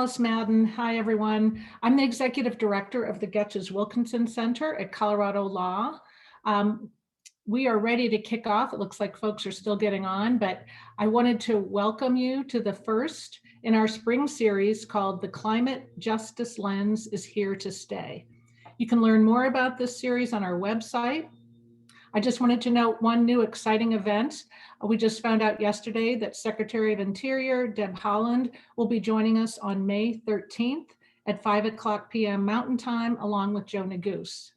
Alice Madden. Hi, everyone. I'm the Executive Director of the Getches-Wilkinson Center at Colorado Law. We are ready to kick off. It looks like folks are still getting on, but I wanted to welcome you to the first in our spring series called The Climate Justice Lens is Here to Stay. You can learn more about this series on our website. I just wanted to note one new exciting event. We just found out yesterday that Secretary of Interior Deb Haaland will be joining us on May 13th at 5:00 p.m. Mountain Time, along with Joe Neguse.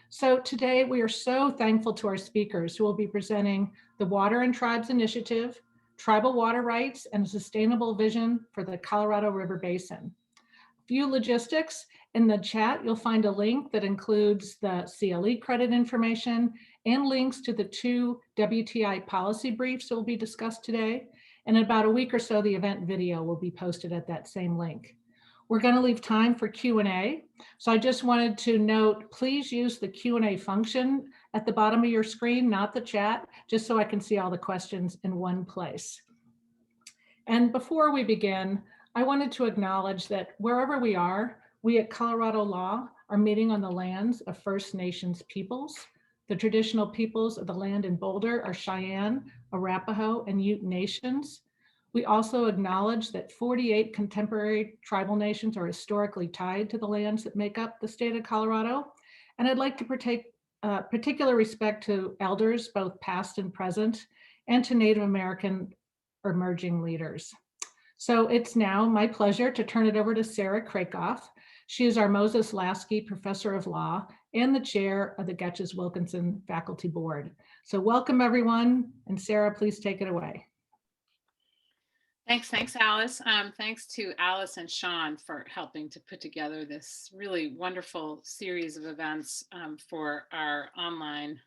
So today we are so thankful to our speakers who will be presenting the Water and Tribes Initiative, Tribal Water Rights, and a Sustainable Vision for the Colorado River Basin. Few logistics. In the chat, you'll find a link that includes the CLE credit information and links to the 2 WTI policy briefs that will be discussed today. And in about a week or so, the event video will be posted at that same link. We're going to leave time for Q&A. So I just wanted to note, please use the Q&A function at the bottom of your screen, not the chat, just so I can see all the questions in one place. And before we begin, I wanted to acknowledge that wherever we are, we at Colorado Law are meeting on the lands of First Nations peoples. The traditional peoples of the land in Boulder are Cheyenne, Arapaho, and Ute nations. We also acknowledge that 48 contemporary tribal nations are historically tied to the lands that make up the state of Colorado. And I'd like to take particular respect to elders, both past and present, and to Native American emerging leaders. So it's now my pleasure to turn it over to Sarah Krakoff. She is our Moses Lasky Professor of Law and the Chair of the Getches-Wilkinson Faculty Board. So welcome everyone, and Sarah, please take it away. Thanks, Alice. Thanks to Alice and Sean for helping to put together this really wonderful series of events for our online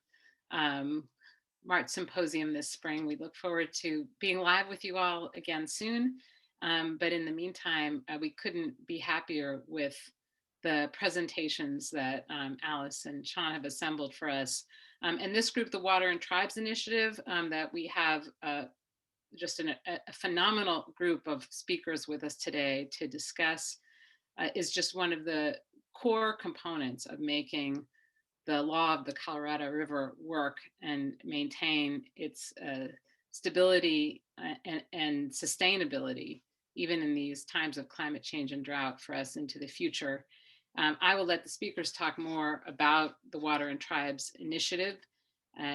Mart Symposium this spring. We look forward to being live with you all again soon. But in the meantime, we couldn't be happier with the presentations that Alice and Sean have assembled for us. And this group, the Water and Tribes Initiative, that we have just a phenomenal group of speakers with us today to discuss, is just one of the core components of making the law of the Colorado River work and maintain its stability and sustainability, even in these times of climate change and drought, for us into the future. I will let the speakers talk more about the Water and Tribes Initiative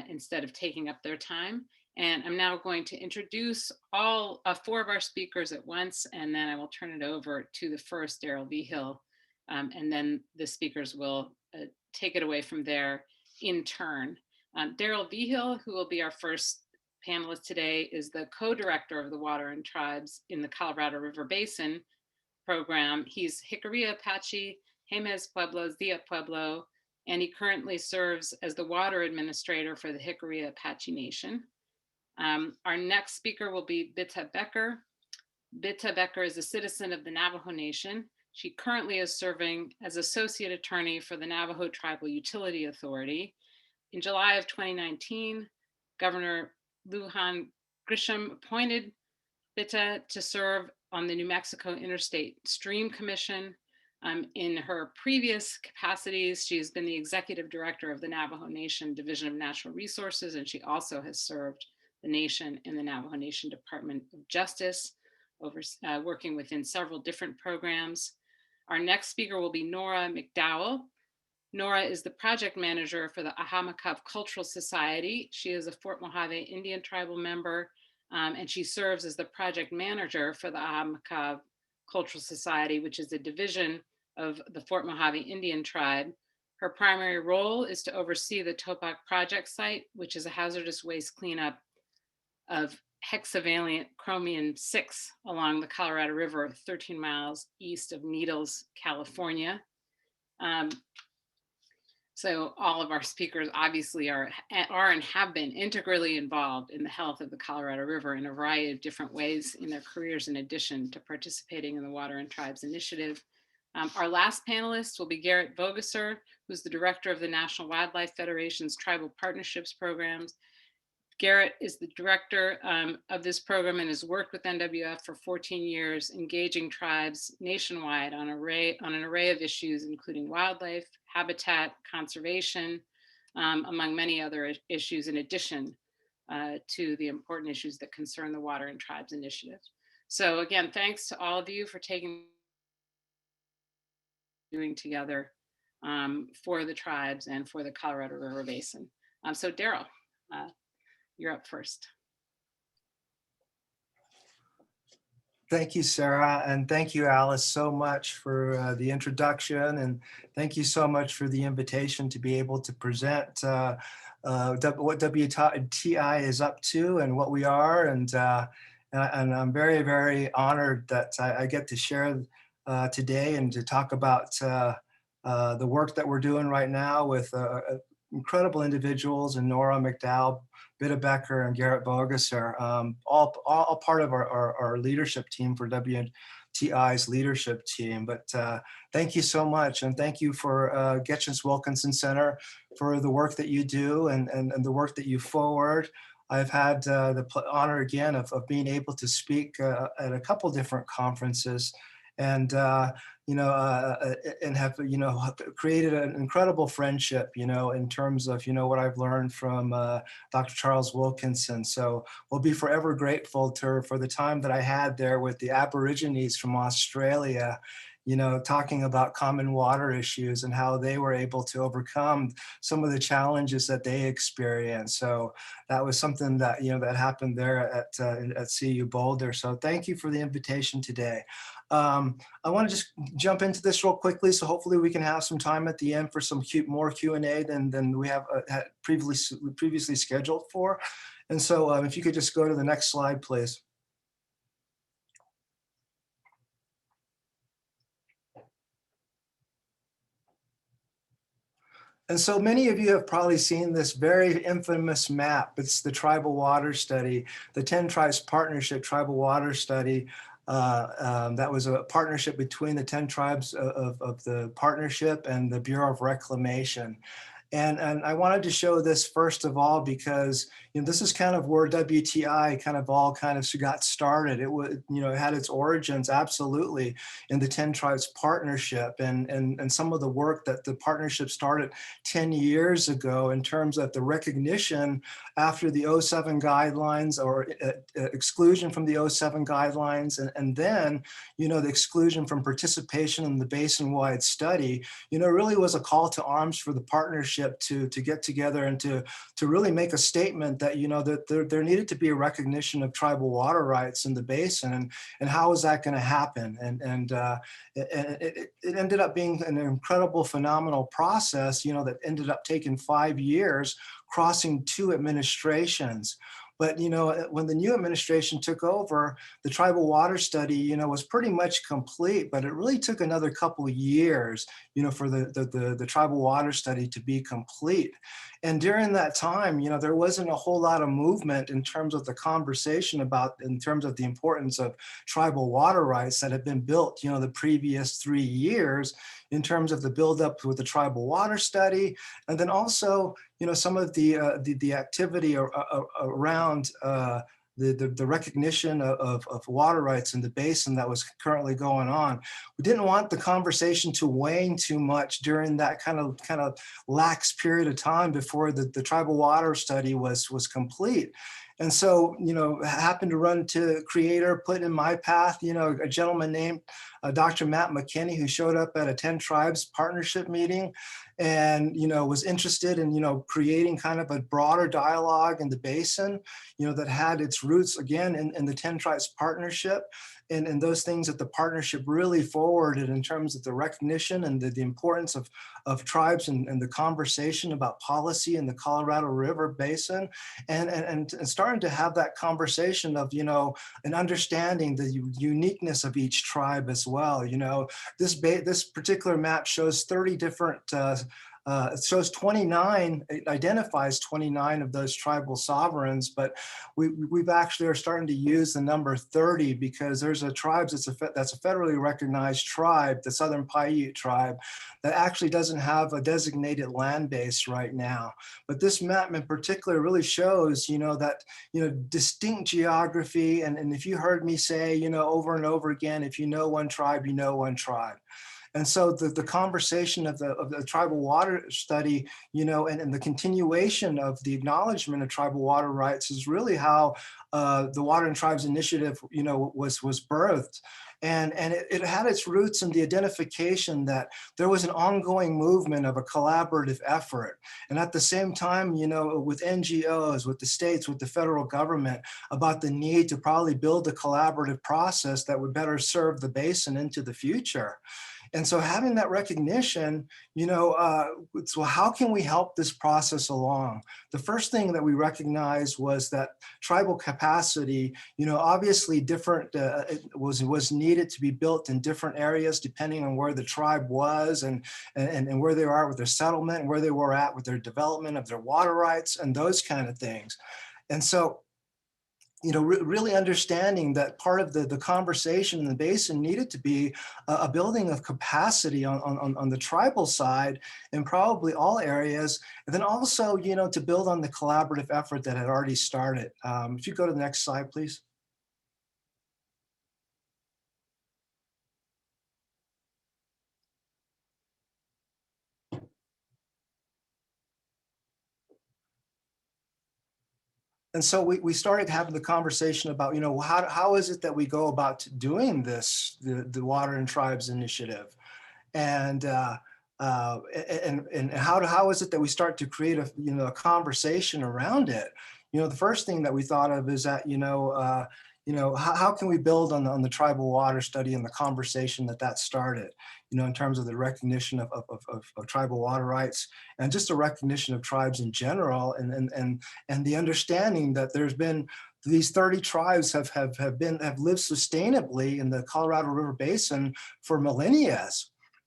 instead of taking up their time. And I'm now going to introduce all 4 of our speakers at once, and then I will turn it over to the first, Daryl Vigil, and then the speakers will take it away from there in turn. Daryl Vigil, who will be our first panelist today, is the co-director of the Water and Tribes in the Colorado River Basin program. He's Jicarilla Apache, Jemez Pueblo, Zia Pueblo, and he currently serves as the water administrator for the Jicarilla Apache Nation. Our next speaker will be Bidtah Becker. Bidtah Becker is a citizen of the Navajo Nation. She currently is serving as associate attorney for the Navajo Tribal Utility Authority. In July of 2019, Governor Lujan Grisham appointed Bidtah to serve on the New Mexico Interstate Stream Commission. In her previous capacities, she's been the executive director of the Navajo Nation Division of Natural Resources, and she also has served the nation in the Navajo Nation Department of Justice, working within several different programs. Our next speaker will be Nora McDowell. Nora is the project manager for the AhaMakav Cultural Society. She is a Fort Mojave Indian tribal member, and she serves as the project manager for the AhaMakav Cultural Society, which is a division of the Fort Mojave Indian tribe. Her primary role is to oversee the Topak project site, which is a hazardous waste cleanup of hexavalent chromium-6 along the Colorado River, 13 miles east of Needles, California. So all of our speakers obviously are and have been integrally involved in the health of the Colorado River in a variety of different ways in their careers, in addition to participating in the Water and Tribes Initiative. Our last panelist will be Garrit Voggesser, who's the director of the National Wildlife Federation's Tribal Partnerships Programs. Garrit is the director of this program and has worked with NWF for 14 years, engaging tribes nationwide on an array of issues, including wildlife, habitat, conservation, among many other issues, in addition to the important issues that concern the Water and Tribes Initiative. So again, thanks to all of you for doing together for the tribes and for the Colorado River Basin. So Daryl, you're up first. Thank you, Sarah, and thank you, Alice, so much for the introduction, and thank you so much for the invitation to be able to present what WTI is up to and what we are, and I'm very, very honored that I get to share today and to talk about the work that we're doing right now with incredible individuals, and Nora McDowell, Bidtah Becker, and Garrit Voggesser, all part of our leadership team for WTI's leadership team. But thank you so much, and thank you for Getches-Wilkinson Center for the work that you do and the work that you forward. I've had the honor again of being able to speak at a couple different conferences, and and have created an incredible friendship, in terms of what I've learned from Dr. Charles Wilkinson. So we'll be forever grateful for the time that I had there with the Aborigines from Australia, talking about common water issues and how they were able to overcome some of the challenges that they experienced. So that was something that, that happened there at CU Boulder. So thank you for the invitation today. I want to just jump into this real quickly, so hopefully we can have some time at the end for some more Q&A than we have had previously scheduled for. And so if you could just go to the next slide, please. And so many of you have probably seen this very infamous map. It's the Tribal Water Study, the 10 Tribes Partnership Tribal Water Study. That was a partnership between the 10 tribes of the partnership and the Bureau of Reclamation. And I wanted to show this first of all because this is kind of where WTI got started. It was it had its origins absolutely in the 10 Tribes Partnership and some of the work that the partnership started 10 years ago in terms of the recognition after the 07 guidelines or exclusion from the 07 guidelines, and then the exclusion from participation in the basin-wide study. Really was a call to arms for the partnership to get together and to really make a statement that that there needed to be a recognition of tribal water rights in the basin, and how is that going to happen? And it ended up being an incredible, phenomenal process, that ended up taking 5 years, crossing 2 administrations. But when the new administration took over, the tribal water study, was pretty much complete. But it really took another couple of years, for the tribal water study to be complete. And during that time, there wasn't a whole lot of movement in terms of the conversation in terms of the importance of tribal water rights that had been built, the previous 3 years, in terms of the buildup with the tribal water study, and then also, some of the activity around the recognition of water rights in the basin that was currently going on. We didn't want the conversation to wane too much during that kind of lax period of time before the tribal water study was complete. And so, happened to run to creator, put in my path, a gentleman named Dr. Matt McKinney, who showed up at a 10 Tribes Partnership meeting and, was interested in, creating kind of a broader dialogue in the basin, that had its roots, again, in the 10 Tribes Partnership. And those things that the partnership really forwarded in terms of the recognition and the importance of tribes and the conversation about policy in the Colorado River Basin, and starting to have that conversation of, and understanding the uniqueness of each tribe as well. This particular map shows 30 different It shows 29, it identifies 29 of those tribal sovereigns, but we've actually are starting to use the number 30 because there's a tribe that's a federally recognized tribe, the Southern Paiute tribe, that actually doesn't have a designated land base right now. But this map in particular really shows, that, distinct geography. And if you heard me say, over and over again, if you know one tribe, you know one tribe. And so the conversation of the tribal water study, and the continuation of the acknowledgement of tribal water rights is really how the Water and Tribes Initiative, was birthed. And it had its roots in the identification that there was an ongoing movement of a collaborative effort. And at the same time, with NGOs, with the states, with the federal government, about the need to probably build a collaborative process that would better serve the basin into the future. And so having that recognition, so how can we help this process along? The first thing that we recognized was that tribal capacity, obviously different, was needed to be built in different areas depending on where the tribe was and where they are with their settlement and where they were at with their development of their water rights and those kind of things. And so, really understanding that part of the conversation in the basin needed to be a building of capacity on the tribal side in probably all areas, and then also, to build on the collaborative effort that had already started. If you go to the next slide, please. And so we started having the conversation about, how is it that we go about doing this, the Water and Tribes Initiative, and how is it that we start to create a conversation around it? The first thing that we thought of is that, how can we build on the tribal water study and the conversation that started, in terms of the recognition of tribal water rights and just a recognition of tribes in general, and the understanding that there's been these 30 tribes have lived sustainably in the Colorado River Basin for millennia.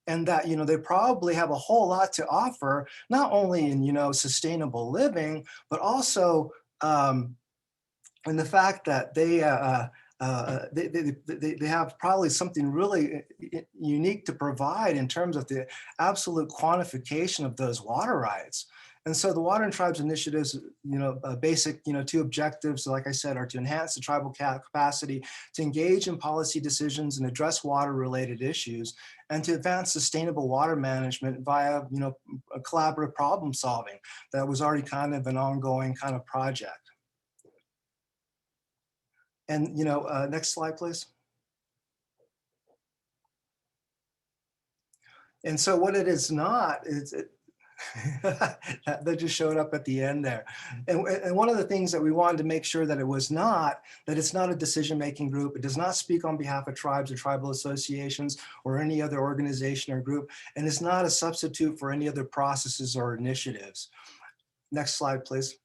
And that, they probably have a whole lot to offer, not only in, sustainable living, but also in the fact that they have probably something really unique to provide in terms of the absolute quantification of those water rights. And so the Water and Tribes Initiative's, basic, two objectives, like I said, are to enhance the tribal capacity to engage in policy decisions and address water-related issues, and to advance sustainable water management via, a collaborative problem solving that was already kind of an ongoing kind of project. And, next slide, please. And so what it is not is that just showed up at the end there. And one of the things that we wanted to make sure that it was not, that it's not a decision-making group. It does not speak on behalf of tribes or tribal associations or any other organization or group. And it's not a substitute for any other processes or initiatives. Next slide, please.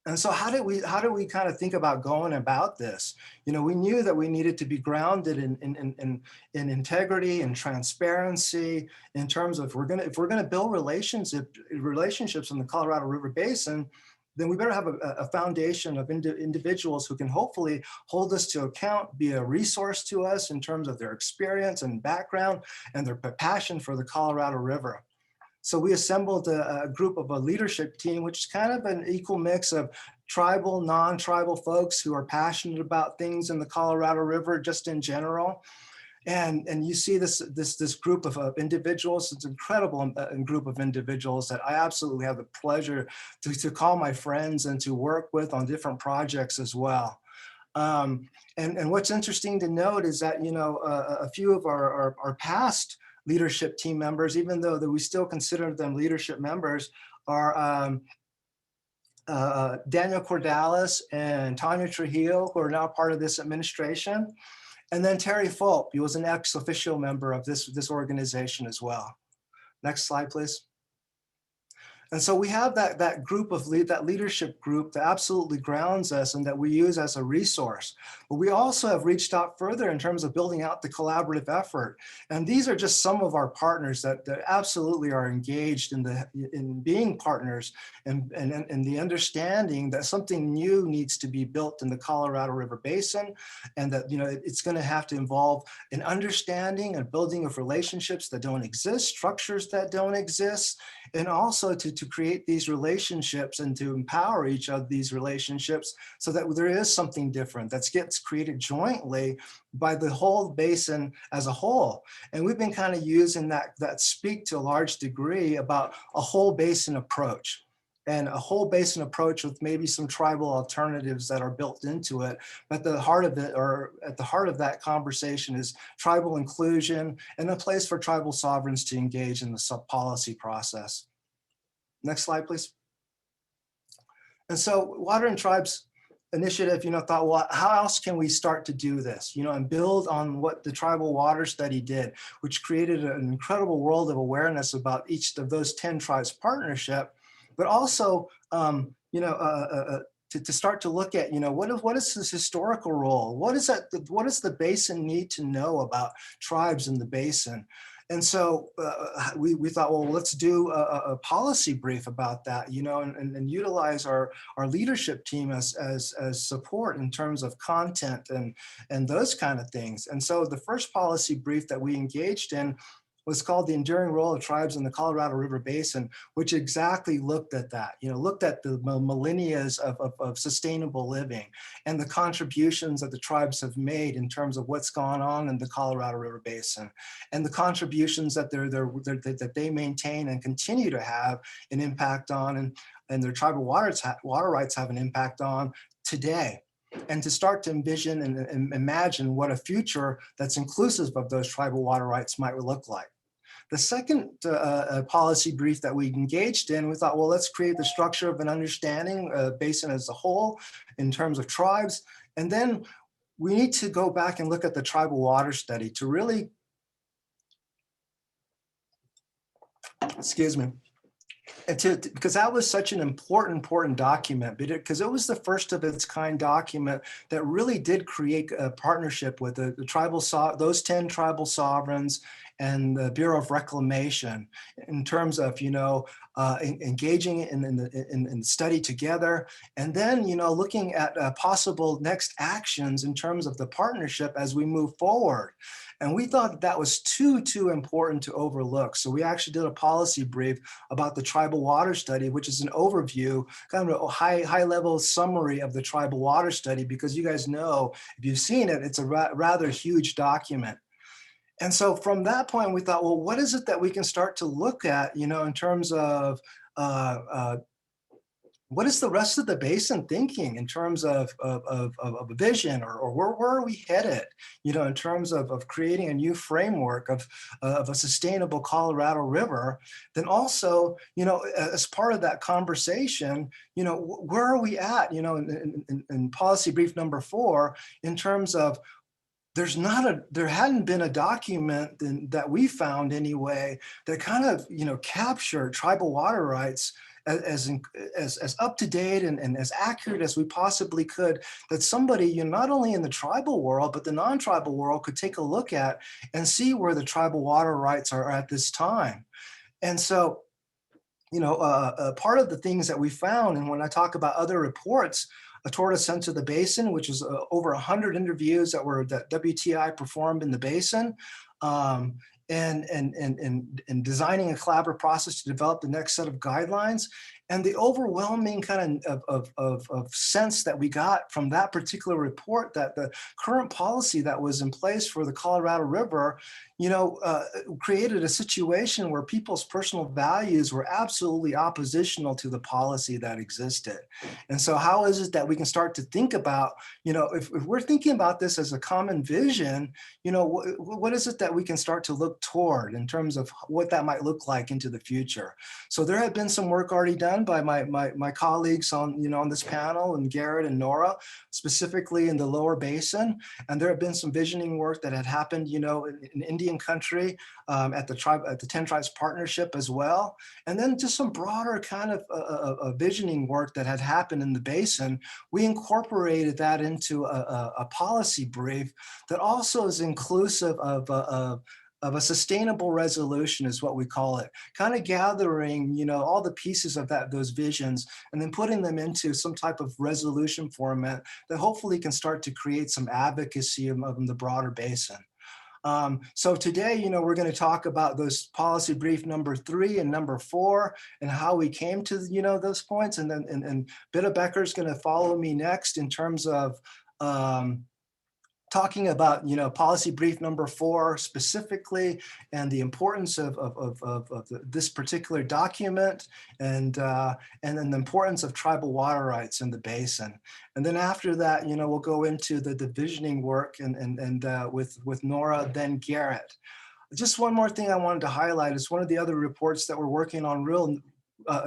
And so how do we kind of think about going about this? We knew that we needed to be grounded in integrity and transparency in terms of if we're gonna build relationships in the Colorado River Basin, then we better have a foundation of individuals who can hopefully hold us to account, be a resource to us in terms of their experience and background and their passion for the Colorado River. So we assembled a group of a leadership team, which is kind of an equal mix of tribal, non-tribal folks who are passionate about things in the Colorado River, just in general. And you see this group of individuals. It's an incredible group of individuals that I absolutely have the pleasure to call my friends and to work with on different projects as well. And what's interesting to note is that, a few of our past leadership team members, even though that we still consider them leadership members, are Daniel Cordalis and Tanya Trujillo, who are now part of this administration. And then Terry Fulp, he was an ex-official member of this organization as well. Next slide, please. And so we have that group of that leadership group that absolutely grounds us and that we use as a resource. But we also have reached out further in terms of building out the collaborative effort. And these are just some of our partners that absolutely are engaged in being partners and the understanding that something new needs to be built in the Colorado River Basin, and that it's going to have to involve an understanding and building of relationships that don't exist, structures that don't exist, and also to create these relationships and to empower each of these relationships so that there is something different that gets created jointly by the whole basin as a whole. And we've been kind of using that speak to a large degree about a whole basin approach. And a whole basin approach with maybe some tribal alternatives that are built into it. But the heart of it, or at the heart of that conversation, is tribal inclusion and a place for tribal sovereigns to engage in the policy process. Next slide, please. And so Water and Tribes Initiative, thought, well, how else can we start to do this, and build on what the Tribal Water Study did, which created an incredible world of awareness about each of those 10 tribes partnership, but also, to start to look at, what is this historical role? What does the basin need to know about tribes in the basin? And so we thought, well, let's do a policy brief about that, and utilize our leadership team as support in terms of content and those kind of things. And so the first policy brief that we engaged in was called The Enduring Role of Tribes in the Colorado River Basin, which exactly looked at that, looked at the millennia of sustainable living and the contributions that the tribes have made in terms of what's gone on in the Colorado River Basin, and the contributions that that they maintain and continue to have an impact on, and their tribal water rights have an impact on today. And to start to envision and imagine what a future that's inclusive of those tribal water rights might look like. The second policy brief that we engaged in, we thought, well, let's create the structure of an understanding basin as a whole in terms of tribes. And then we need to go back and look at the Tribal Water Study to really, and because that was such an important document, because it was the first of its kind document that really did create a partnership with those 10 tribal sovereigns and the Bureau of Reclamation in terms of engaging in the study together, and then looking at possible next actions in terms of the partnership as we move forward. And we thought that was too important to overlook. So we actually did a policy brief about the Tribal Water Study, which is an overview, kind of a high level summary of the Tribal Water Study, because you guys know, if you've seen it, it's a rather huge document. And so from that point, we thought, well, what is it that we can start to look at, in terms of what is the rest of the basin thinking in terms of a vision, or where are we headed, in terms of creating a new framework of a sustainable Colorado River. Then also, as part of that conversation, where are we at, in policy brief number 4, in terms of there hadn't been a document that we found anyway that kind of, captured tribal water rights as up to date and as accurate as we possibly could, that somebody, not only in the tribal world, but the non-tribal world could take a look at and see where the tribal water rights are at this time. And so, part of the things that we found, and when I talk about other reports, toward a sense of the basin, which is over 100 interviews that WTI performed in the basin, and designing a collaborative process to develop the next set of guidelines. And the overwhelming kind of sense that we got from that particular report, that the current policy that was in place for the Colorado River, created a situation where people's personal values were absolutely oppositional to the policy that existed. And so how is it that we can start to think about, if we're thinking about this as a common vision, what is it that we can start to look toward in terms of what that might look like into the future? So there had been some work already done done by my colleagues on, on this panel, and Garrit and Nora, specifically in the lower basin. And there have been some visioning work that had happened, in Indian country, at the 10 Tribes Partnership as well. And then just some broader kind of visioning work that had happened in the basin. We incorporated that into a policy brief that also is inclusive of a sustainable resolution, is what we call it, kind of gathering, all the pieces of those visions and then putting them into some type of resolution format that hopefully can start to create some advocacy of the broader basin. So today, we're going to talk about those policy brief number 3 and number 4 and how we came to, those points. And then and Bidtah Becker is going to follow me next in terms of talking about, policy brief number 4 specifically, and the importance of this particular document, and then the importance of tribal water rights in the basin. And then after that, we'll go into the visioning work and with Nora, then Garrit. Just one more thing I wanted to highlight is one of the other reports that we're working on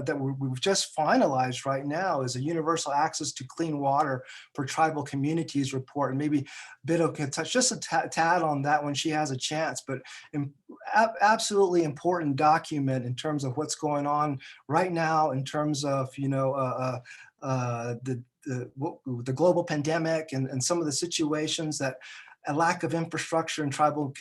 that we've just finalized right now is a universal access to clean water for tribal communities report. And maybe Bidtah can touch just a tad on that when she has a chance, but absolutely important document in terms of what's going on right now in terms of, the global pandemic and some of the situations that a lack of infrastructure in tribal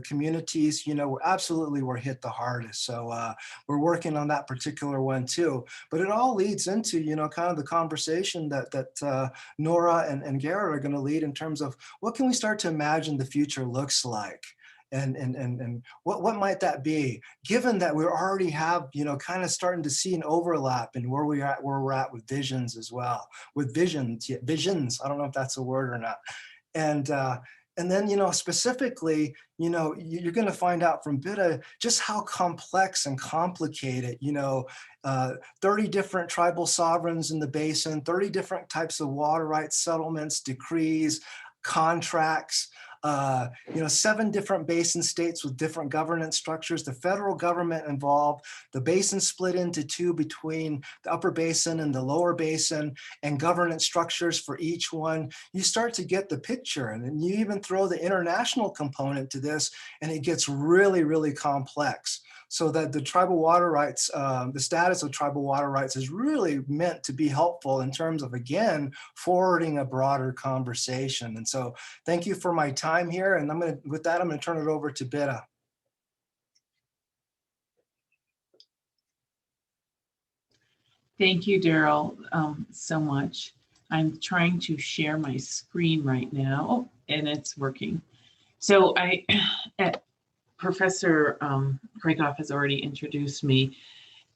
communities, absolutely were hit the hardest. So we're working on that particular one too. But it all leads into, kind of the conversation that Nora and Garrit are going to lead in terms of what can we start to imagine the future looks like. And what might that be, given that we already have, kind of starting to see an overlap in where we're at with visions as well, with visions, I don't know if that's a word or not. And then, specifically, you're going to find out from Bidtah just how complex and complicated, 30 different tribal sovereigns in the basin, 30 different types of water rights settlements, decrees, contracts, 7 different basin states with different governance structures, the federal government involved, the basin split into 2 between the upper basin and the lower basin, and governance structures for each one. You start to get the picture, and then you even throw the international component to this, and it gets really, really complex. So that the tribal water rights, the status of tribal water rights is really meant to be helpful in terms of, again, forwarding a broader conversation. And so thank you for my time here. And with that, I'm going to turn it over to Bidtah. Thank you, Daryl, so much. I'm trying to share my screen right now, and it's working. So Professor Gregoff has already introduced me,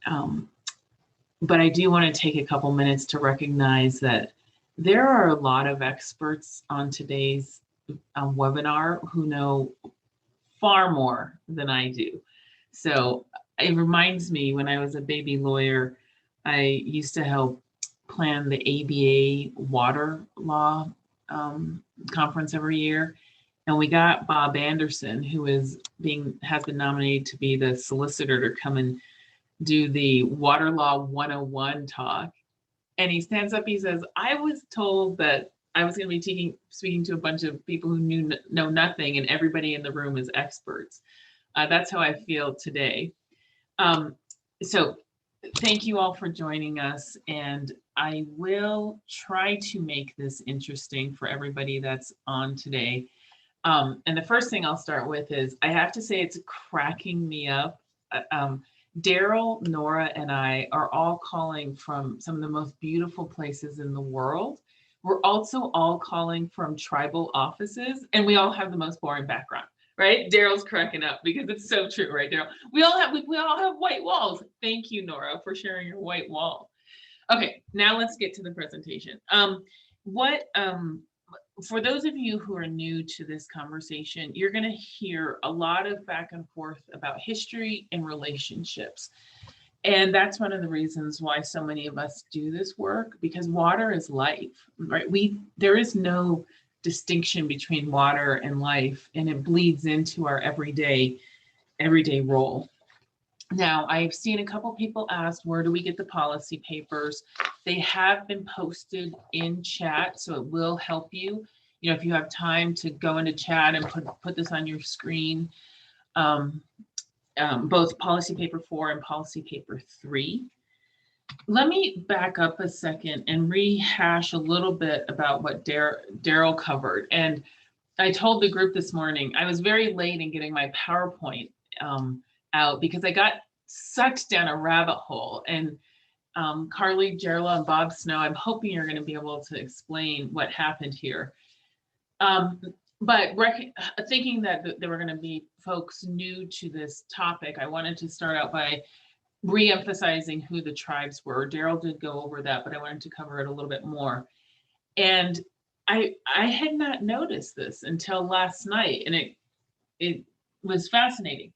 but I do want to take a couple minutes to recognize that there are a lot of experts on today's webinar who know far more than I do. So it reminds me, when I was a baby lawyer, I used to help plan the ABA water law conference every year. And we got Bob Anderson, who has been nominated to be the solicitor to come and do the Water Law 101 talk. And he stands up, he says, I was told that I was going to be speaking to a bunch of people who know nothing, and everybody in the room is experts. That's how I feel today. So thank you all for joining us. And I will try to make this interesting for everybody that's on today. And the first thing I'll start with is, I have to say it's cracking me up. Daryl, Nora, and I are all calling from some of the most beautiful places in the world. We're also all calling from tribal offices, and we all have the most boring background, right? Daryl's cracking up because it's so true, right, Daryl? We all have white walls. Thank you, Nora, for sharing your white wall. Okay, now let's get to the presentation. For those of you who are new to this conversation, you're going to hear a lot of back and forth about history and relationships. And that's one of the reasons why so many of us do this work, because water is life, right? There is no distinction between water and life, and it bleeds into our everyday role. Now, I've seen a couple people ask, where do we get the policy papers? They have been posted in chat, so it will help you. You know, if you have time to go into chat and put this on your screen, both policy paper 4 and policy paper 3. Let me back up a second and rehash a little bit about what Daryl covered. And I told the group this morning, I was very late in getting my PowerPoint out because I got sucked down a rabbit hole. And Carly, Jicarilla, and Bob Snow, I'm hoping you're going to be able to explain what happened here. But thinking that there were going to be folks new to this topic, I wanted to start out by re-emphasizing who the tribes were. Daryl did go over that, but I wanted to cover it a little bit more. And I had not noticed this until last night, and it was fascinating.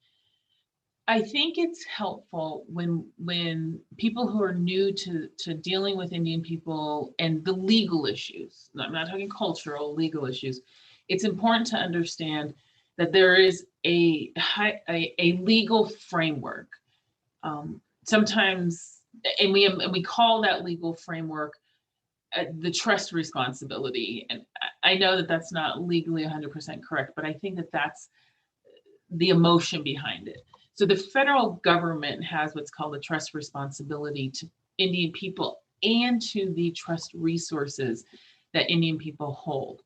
I think it's helpful when people who are new to dealing with Indian people and the legal issues, I'm not talking cultural, legal issues, it's important to understand that there is a legal framework. Sometimes, and we call that legal framework the trust responsibility. And I know that that's not legally 100% correct, but I think that that's the emotion behind it. So the federal government has what's called a trust responsibility to Indian people and to the trust resources that Indian people hold.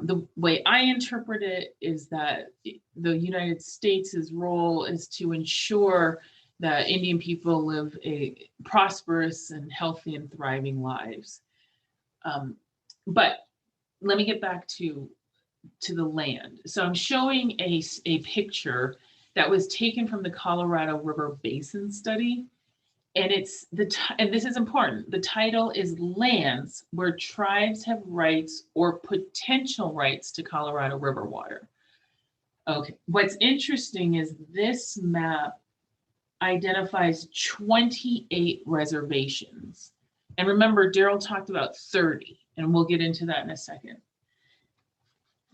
The way I interpret it is that the United States' role is to ensure that Indian people live a prosperous and healthy and thriving lives. But let me get back to the land. So I'm showing a picture that was taken from the Colorado River Basin study. And and this is important, the title is Lands Where Tribes Have Rights or Potential Rights to Colorado River Water. Okay, what's interesting is this map identifies 28 reservations. And remember, Daryl talked about 30, and we'll get into that in a second.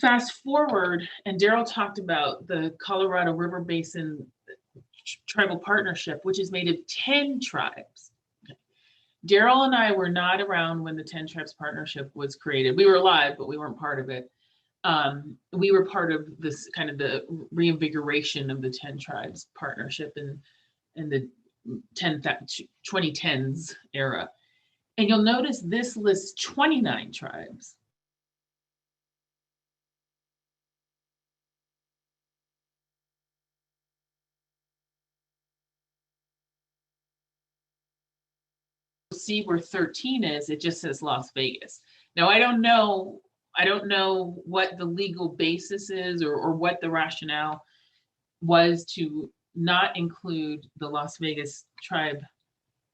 Fast forward, and Daryl talked about the Colorado River Basin Tribal Partnership, which is made of 10 tribes. Daryl and I were not around when the 10 Tribes Partnership was created. We were alive, but we weren't part of it. We were part of this kind of the reinvigoration of the 10 Tribes Partnership in the 2010s era. And you'll notice this lists 29 tribes. See where 13 is, it just says Las Vegas. Now, I don't know what the legal basis is or what the rationale was to not include the Las Vegas tribe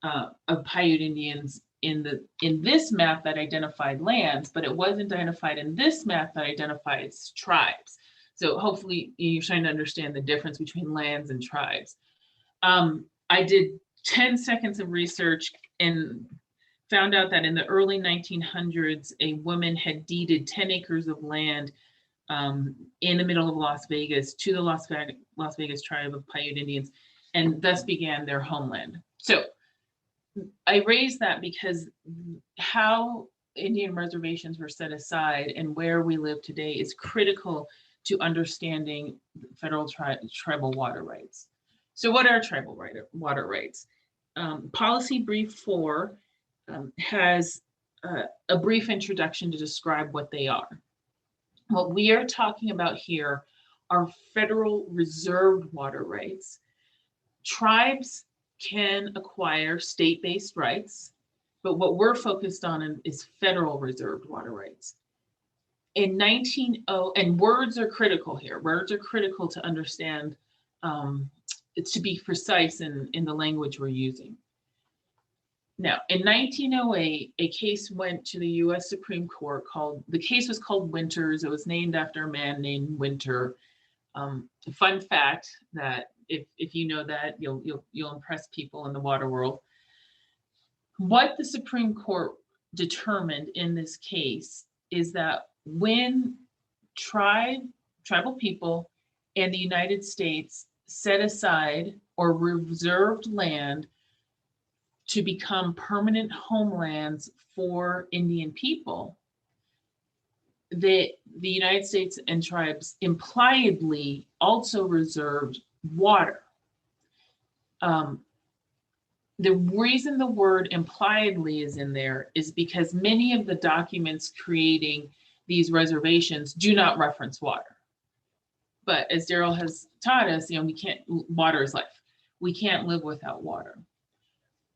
of Paiute Indians in this map that identified lands, but it was identified in this map that identifies tribes. So hopefully you're trying to understand the difference between lands and tribes. I did 10 seconds of research and found out that in the early 1900s, a woman had deeded 10 acres of land in the middle of Las Vegas to the Las Vegas tribe of Paiute Indians, and thus began their homeland. So I raised that because how Indian reservations were set aside and where we live today is critical to understanding federal tribal water rights. So what are tribal water rights? Policy Brief 4 has a brief introduction to describe what they are. What we are talking about here are federal reserved water rights. Tribes can acquire state-based rights, but what we're focused on is federal reserved water rights. In 1900, and words are critical here. Words are critical to understand, to be precise in the language we're using. Now, in 1908, a case went to the US Supreme Court the case was called Winters. It was named after a man named Winter. Fun fact that if you know that, you'll impress people in the water world. What the Supreme Court determined in this case is that when tribal people and the United States set aside or reserved land to become permanent homelands for Indian people, the United States and tribes impliedly also reserved water. The reason the word impliedly is in there is because many of the documents creating these reservations do not reference water. But as Daryl has taught us, we can't, water is life. We can't live without water.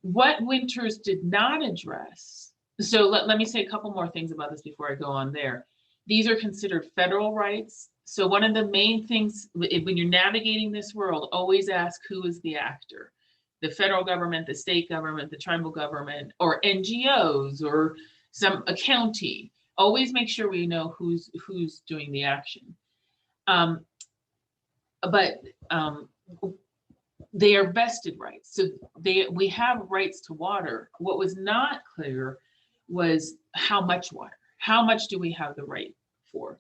What Winters did not address, so let me say a couple more things about this before I go on there. These are considered federal rights. So one of the main things when you're navigating this world, always ask who is the actor. The federal government, the state government, the tribal government, or NGOs, or a county. Always make sure we know who's doing the action. But they are vested rights. So we have rights to water. What was not clear was how much water. How much do we have the right for?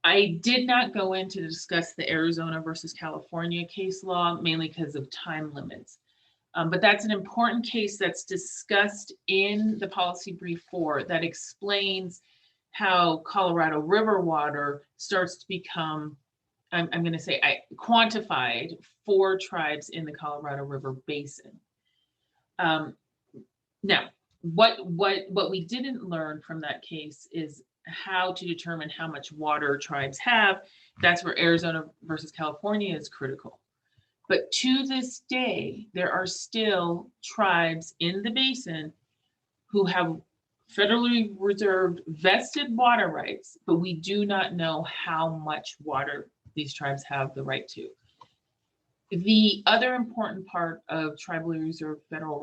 I did not go in to discuss the Arizona versus California case law, mainly because of time limits. But that's an important case that's discussed in the policy brief 4 that explains how Colorado River water starts to become, I'm going to say, quantified for tribes in the Colorado River Basin. Now, what we didn't learn from that case is how to determine how much water tribes have. That's where Arizona versus California is critical. But to this day, there are still tribes in the basin who have federally reserved vested water rights, but we do not know how much water these tribes have the right to. The other important part of tribally reserved federal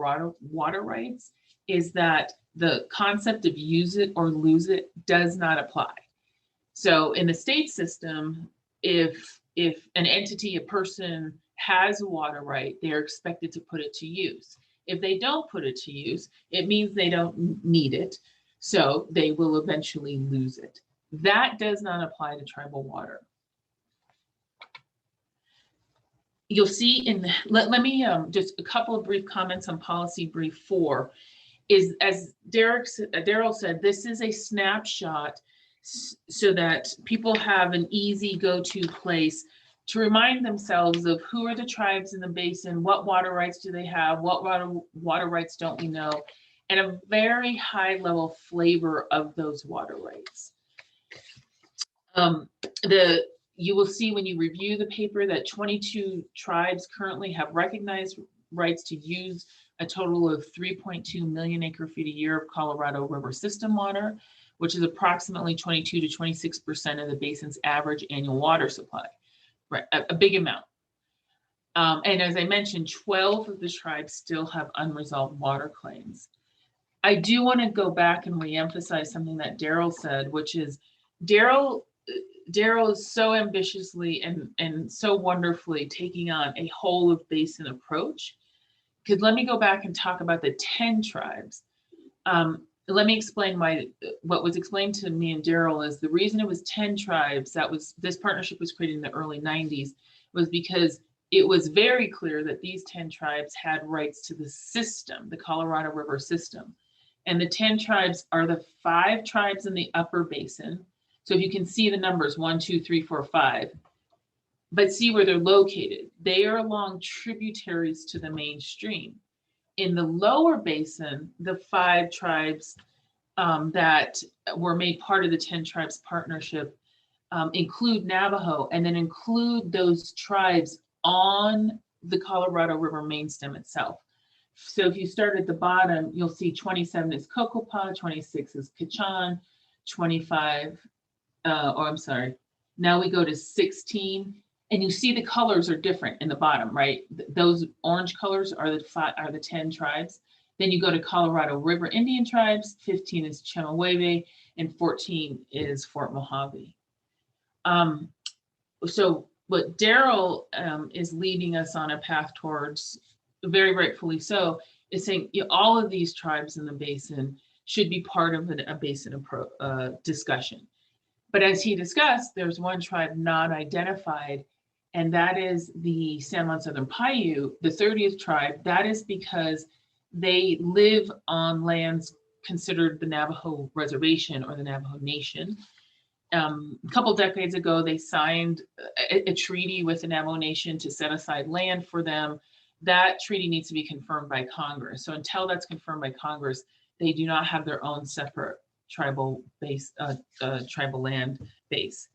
water rights is that the concept of use it or lose it does not apply. So in the state system, if an entity, a person has a water right, they're expected to put it to use. If they don't put it to use, it means they don't need it, so they will eventually lose it. That does not apply to tribal water. You'll see let me just a couple of brief comments on policy brief 4. Is, as Daryl said, this is a snapshot so that people have an easy go-to place to remind themselves of who are the tribes in the basin, what water rights do they have, what water rights don't we know, and a very high level flavor of those water rights. You will see when you review the paper that 22 tribes currently have recognized rights to use a total of 3.2 million acre feet a year of Colorado River system water, which is approximately 22 to 26% of the basin's average annual water supply, right? A big amount. And as I mentioned, 12 of the tribes still have unresolved water claims. I do want to go back and reemphasize something that Daryl said, which is Daryl is so ambitiously and so wonderfully taking on a whole of basin approach. Because let me go back and talk about the 10 tribes. Let me explain what was explained to me and Daryl is the reason it was 10 tribes, this partnership was created in the early 90s, was because it was very clear that these 10 tribes had rights to the system, the Colorado River system. And the 10 tribes are the 5 tribes in the upper basin. So if you can see the numbers, 1, 2, 3, 4, 5, but see where they're located. They are along tributaries to the main stream. In the lower basin, the 5 tribes that were made part of the 10 tribes partnership include Navajo, and then include those tribes on the Colorado River main stem itself. So if you start at the bottom, you'll see 27 is Cocopah, 26 is Kachan, 25, now we go to 16, and you see the colors are different in the bottom, right? Those orange colors are the 10 tribes. Then you go to Colorado River Indian tribes, 15 is Chemehueve, and 14 is Fort Mojave. So what Daryl is leading us on a path towards, very rightfully so, is saying all of these tribes in the basin should be part of a basin discussion. But as he discussed, there's one tribe not identified, and that is the San Juan Southern Paiute, the 30th tribe. That is because they live on lands considered the Navajo Reservation or the Navajo Nation. A couple decades ago, they signed a treaty with the Navajo Nation to set aside land for them. That treaty needs to be confirmed by Congress. So until that's confirmed by Congress, they do not have their own separate tribal base, tribal land base.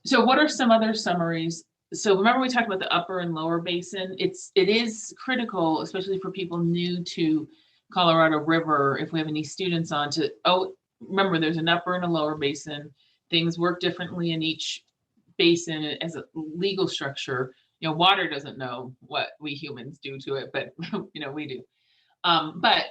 So what are some other summaries? So remember we talked about the upper and lower basin. It is critical, especially for people new to Colorado River, if we have any students on, to, remember there's an upper and a lower basin. Things work differently in each basin as a legal structure. You know, water doesn't know what we humans do to it, but you know, we do. But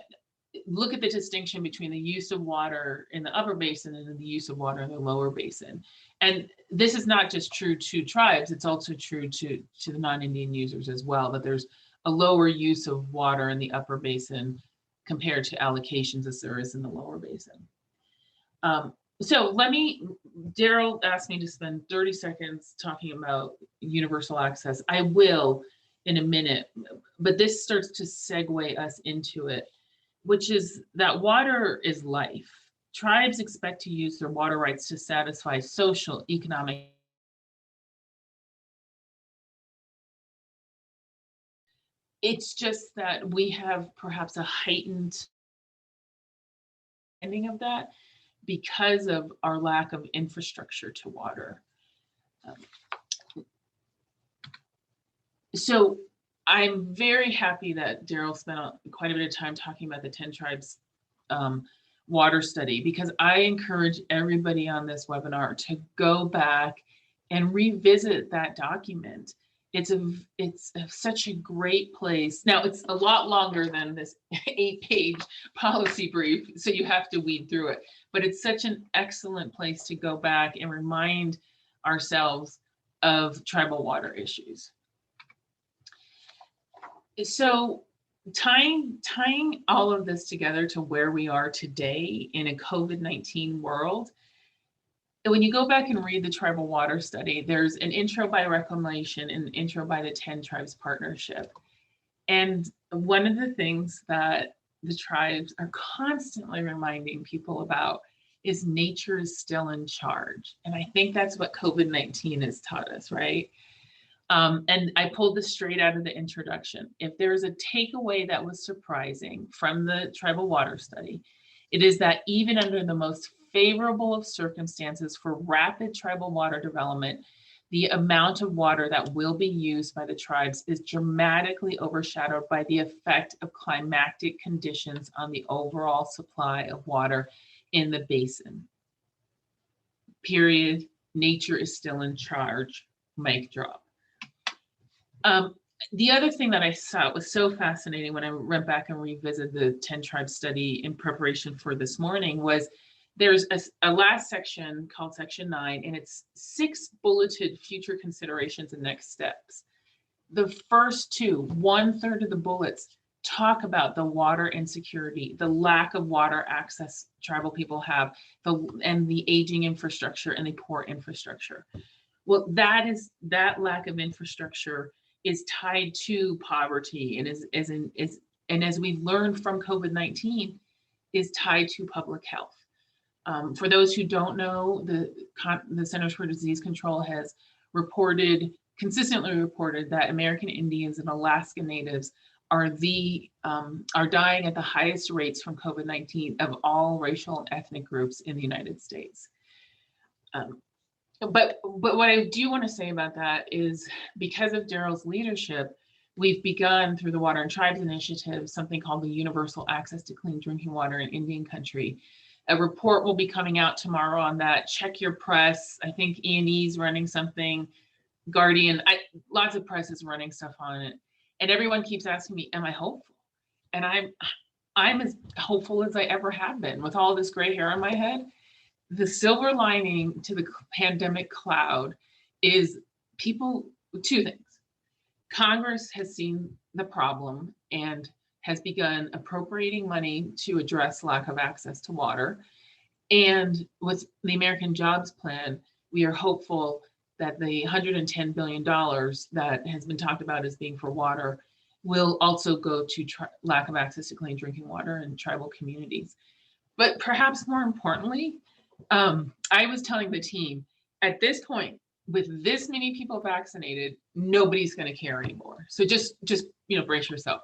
look at the distinction between the use of water in the upper basin and the use of water in the lower basin. And this is not just true to tribes, it's also true to the non-Indian users as well, that there's a lower use of water in the upper basin compared to allocations as there is in the lower basin. So Daryl asked me to spend 30 seconds talking about universal access. I will in a minute, but this starts to segue us into it, which is that water is life. Tribes expect to use their water rights to satisfy social, economic, it's just that we have perhaps a heightened ending of that because of our lack of infrastructure to water. So I'm very happy that Daryl spent quite a bit of time talking about the 10 tribes water study, because I encourage everybody on this webinar to go back and revisit that document. It's such a great place. Now it's a lot longer than this 8-page policy brief, so you have to weed through it, but it's such an excellent place to go back and remind ourselves of tribal water issues. So tying all of this together to where we are today in a COVID-19 world, when you go back and read the tribal water study, there's an intro by Reclamation and an intro by the 10 Tribes Partnership. And one of the things that the tribes are constantly reminding people about is nature is still in charge. And I think that's what COVID-19 has taught us, right? And I pulled this straight out of the introduction. If there's a takeaway that was surprising from the tribal water study, it is that even under the most favorable of circumstances for rapid tribal water development, the amount of water that will be used by the tribes is dramatically overshadowed by the effect of climatic conditions on the overall supply of water in the basin. Period. Nature is still in charge. Mic drop. The other thing that I saw was so fascinating when I went back and revisited the 10 tribe study in preparation for this morning was there's a last section called section 9, and it's 6 bulleted future considerations and next steps. The first 2, 1/3 of the bullets talk about the water insecurity, the lack of water access tribal people have, and the aging infrastructure and the poor infrastructure. Well, that lack of infrastructure is tied to poverty, and as we've learned from COVID-19, is tied to public health. For those who don't know, the Centers for Disease Control has consistently reported that American Indians and Alaska Natives are dying at the highest rates from COVID-19 of all racial and ethnic groups in the United States. But what I do want to say about that is because of Daryl's leadership, we've begun through the Water and Tribes Initiative something called the Universal Access to Clean Drinking Water in Indian Country. A report will be coming out tomorrow on that. Check your press. I think E&E's running something, Guardian, lots of press is running stuff on it. And everyone keeps asking me, am I hopeful? And I'm as hopeful as I ever have been with all this gray hair on my head. The silver lining to the pandemic cloud is 2 things. Congress has seen the problem and has begun appropriating money to address lack of access to water. And with the American Jobs Plan, we are hopeful that the $110 billion that has been talked about as being for water will also go to lack of access to clean drinking water in tribal communities. But perhaps more importantly, I was telling the team, at this point, with this many people vaccinated, nobody's going to care anymore. So just brace yourself.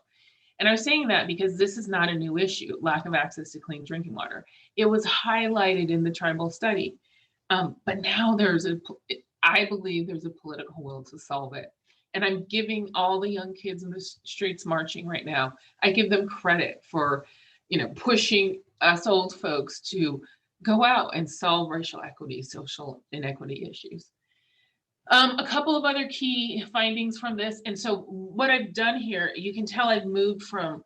And I was saying that because this is not a new issue, lack of access to clean drinking water. It was highlighted in the tribal study, but now I believe there's a political will to solve it. And I'm giving all the young kids in the streets marching right now, I give them credit for, pushing us old folks to go out and solve racial equity, social inequity issues. A couple of other key findings from this. And so what I've done here, you can tell I've moved from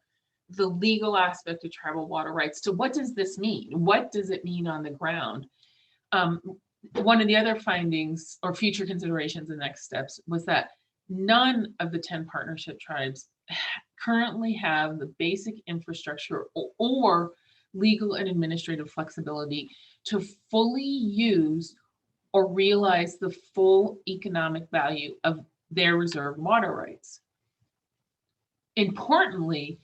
the legal aspect of tribal water rights to what does this mean? What does it mean on the ground? One of the other findings or future considerations and next steps was that none of the 10 partnership tribes currently have the basic infrastructure or legal and administrative flexibility to fully use or realize the full economic value of their reserved water rights. Importantly,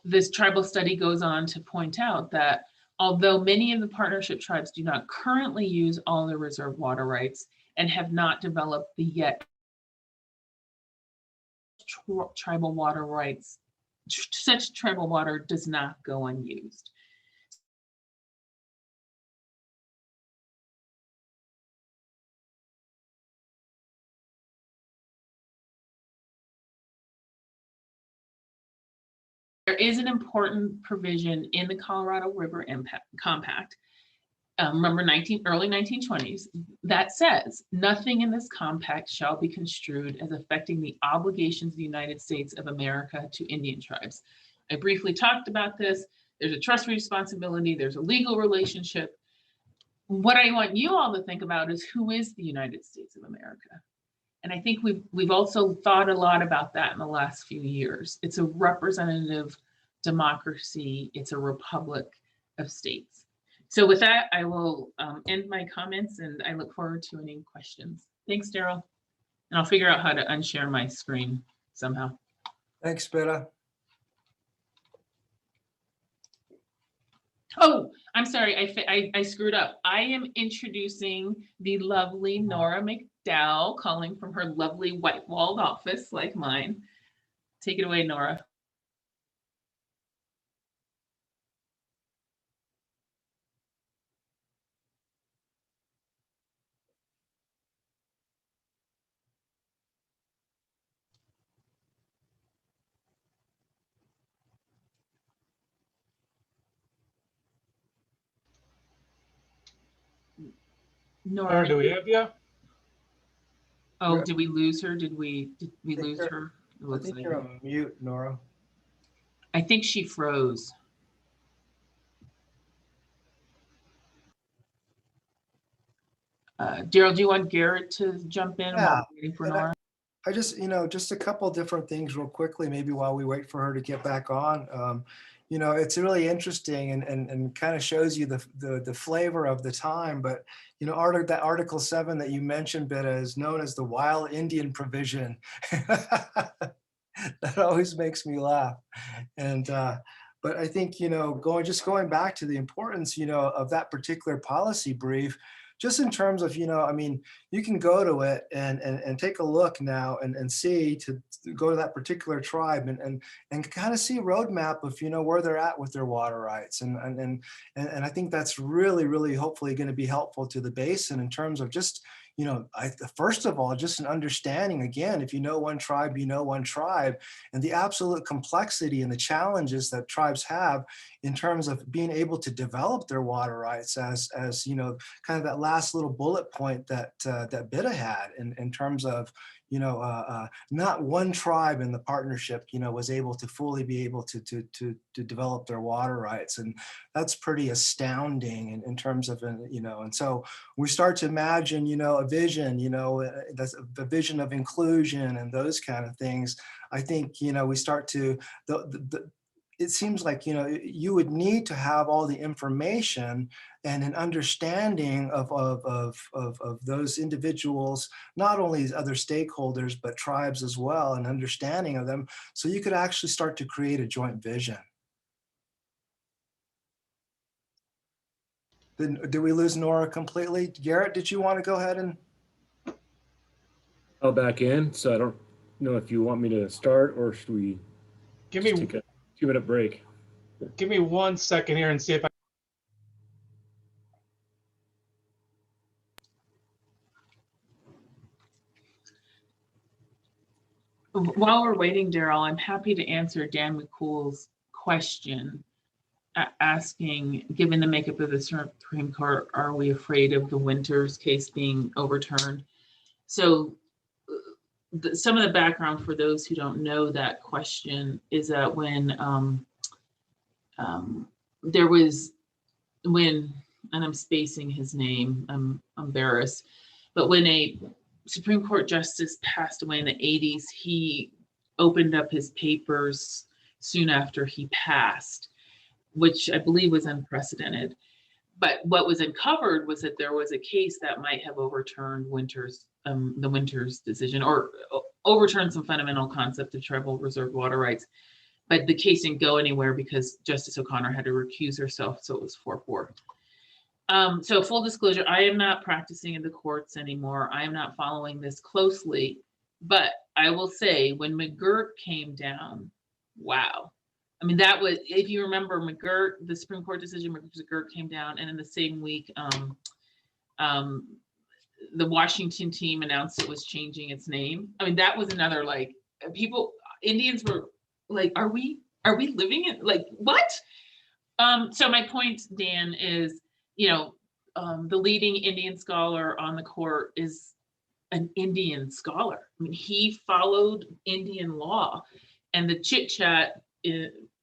this tribal study goes on to point out that although many of the partnership tribes do not currently use all their reserved water rights and have not developed the yet tribal water rights, such tribal water does not go unused. There is an important provision in the Colorado River Compact, remember early 1920s, that says nothing in this compact shall be construed as affecting the obligations of the United States of America to Indian tribes. I briefly talked about this. There's a trust responsibility, there's a legal relationship. What I want you all to think about is who is the United States of America? And I think we've also thought a lot about that in the last few years. It's a representative democracy. It's a republic of states. So with that, I will end my comments and I look forward to any questions. Thanks, Daryl. And I'll figure out how to unshare my screen somehow. Thanks, Bidtah. Oh, I'm sorry, I screwed up. I am introducing the lovely Nora McDowell, calling from her lovely white-walled office like mine. Take it away, Nora. Nora, do we have you? Oh, did we lose her? Did we lose her? I think you're on mute, Nora. I think she froze. Daryl, do you want Garrett to jump in while we're waiting for Nora? I just, just a couple different things real quickly, maybe while we wait for her to get back on. It's really interesting and kind of shows you the flavor of the time. But, that Article 7 that you mentioned, Bidtah, is known as the Wild Indian Provision. That always makes me laugh. And but I think, going back to the importance, of that particular policy brief, just in terms of, you can go to it and take a look now and see to go to that particular tribe and kind of see a roadmap of, where they're at with their water rights. And I think that's really, really hopefully going to be helpful to the basin in terms of just, first of all, just an understanding, again, if you know one tribe, and the absolute complexity and the challenges that tribes have in terms of being able to develop their water rights as kind of that last little bullet point that Bidtah had in terms of, not one tribe in the partnership, was able to fully be able to develop their water rights. And that's pretty astounding in terms of, and so we start to imagine, a vision, that's the vision of inclusion and those kind of things. I think, we start to, it seems like, you would need to have all the information and an understanding of those individuals, not only as other stakeholders, but tribes as well, and understanding of them, so you could actually start to create a joint vision. Did we lose Nora completely? Garrett, did you want to go ahead and? I'll back in, so I don't know if you want me to start or should we Give just me take a 2-minute break? give me 1 second here and see if I. While we're waiting, Daryl, I'm happy to answer Dan McCool's question, asking, given the makeup of the Supreme Court, are we afraid of the Winters case being overturned? So some of the background for those who don't know that question is that when and I'm spacing his name, I'm embarrassed, but when a Supreme Court justice passed away in the 80s, he opened up his papers soon after he passed, which I believe was unprecedented. But what was uncovered was that there was a case that might have overturned the Winters decision, or overturned some fundamental concept of tribal reserved water rights. But the case didn't go anywhere because Justice O'Connor had to recuse herself, so it was 4-4. So full disclosure, I am not practicing in the courts anymore. I am not following this closely, but I will say when McGirt came down, wow. I mean, that was, if you remember McGirt, the Supreme Court decision, McGirt came down, and in the same week, the Washington team announced it was changing its name. I mean, that was another, like, Indians were like, are we living in, like, what? So my point, Dan, is, the leading Indian scholar on the court is an Indian scholar. I mean, he followed Indian law, and the chit chat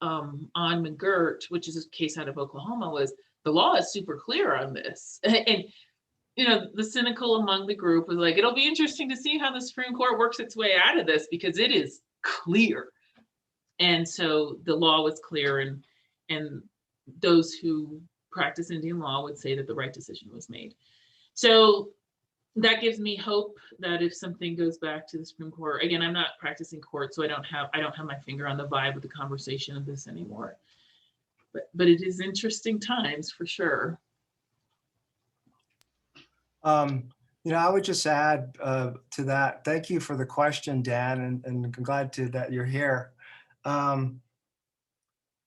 on McGirt, which is a case out of Oklahoma, was the law is super clear on this. And, the cynical among the group was like, it'll be interesting to see how the Supreme Court works its way out of this because it is clear. And so the law was clear, and those who practice Indian law would say that the right decision was made. So that gives me hope that if something goes back to the Supreme Court, again, I'm not practicing court, so I don't have my finger on the vibe of the conversation of this anymore. But it is interesting times for sure. I would just add to that. Thank you for the question, Dan, and I'm glad that you're here.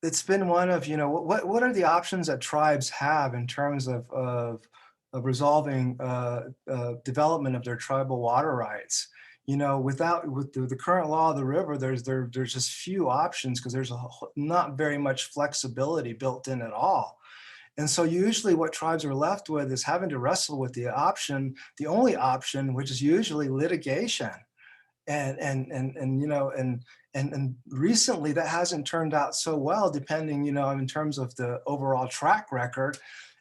It's been one of, what are the options that tribes have in terms of resolving development of their tribal water rights? With the current law of the river, there's just few options because there's not very much flexibility built in at all. And so usually what tribes are left with is having to wrestle with the only option, which is usually litigation. And recently that hasn't turned out so well, depending, in terms of the overall track record.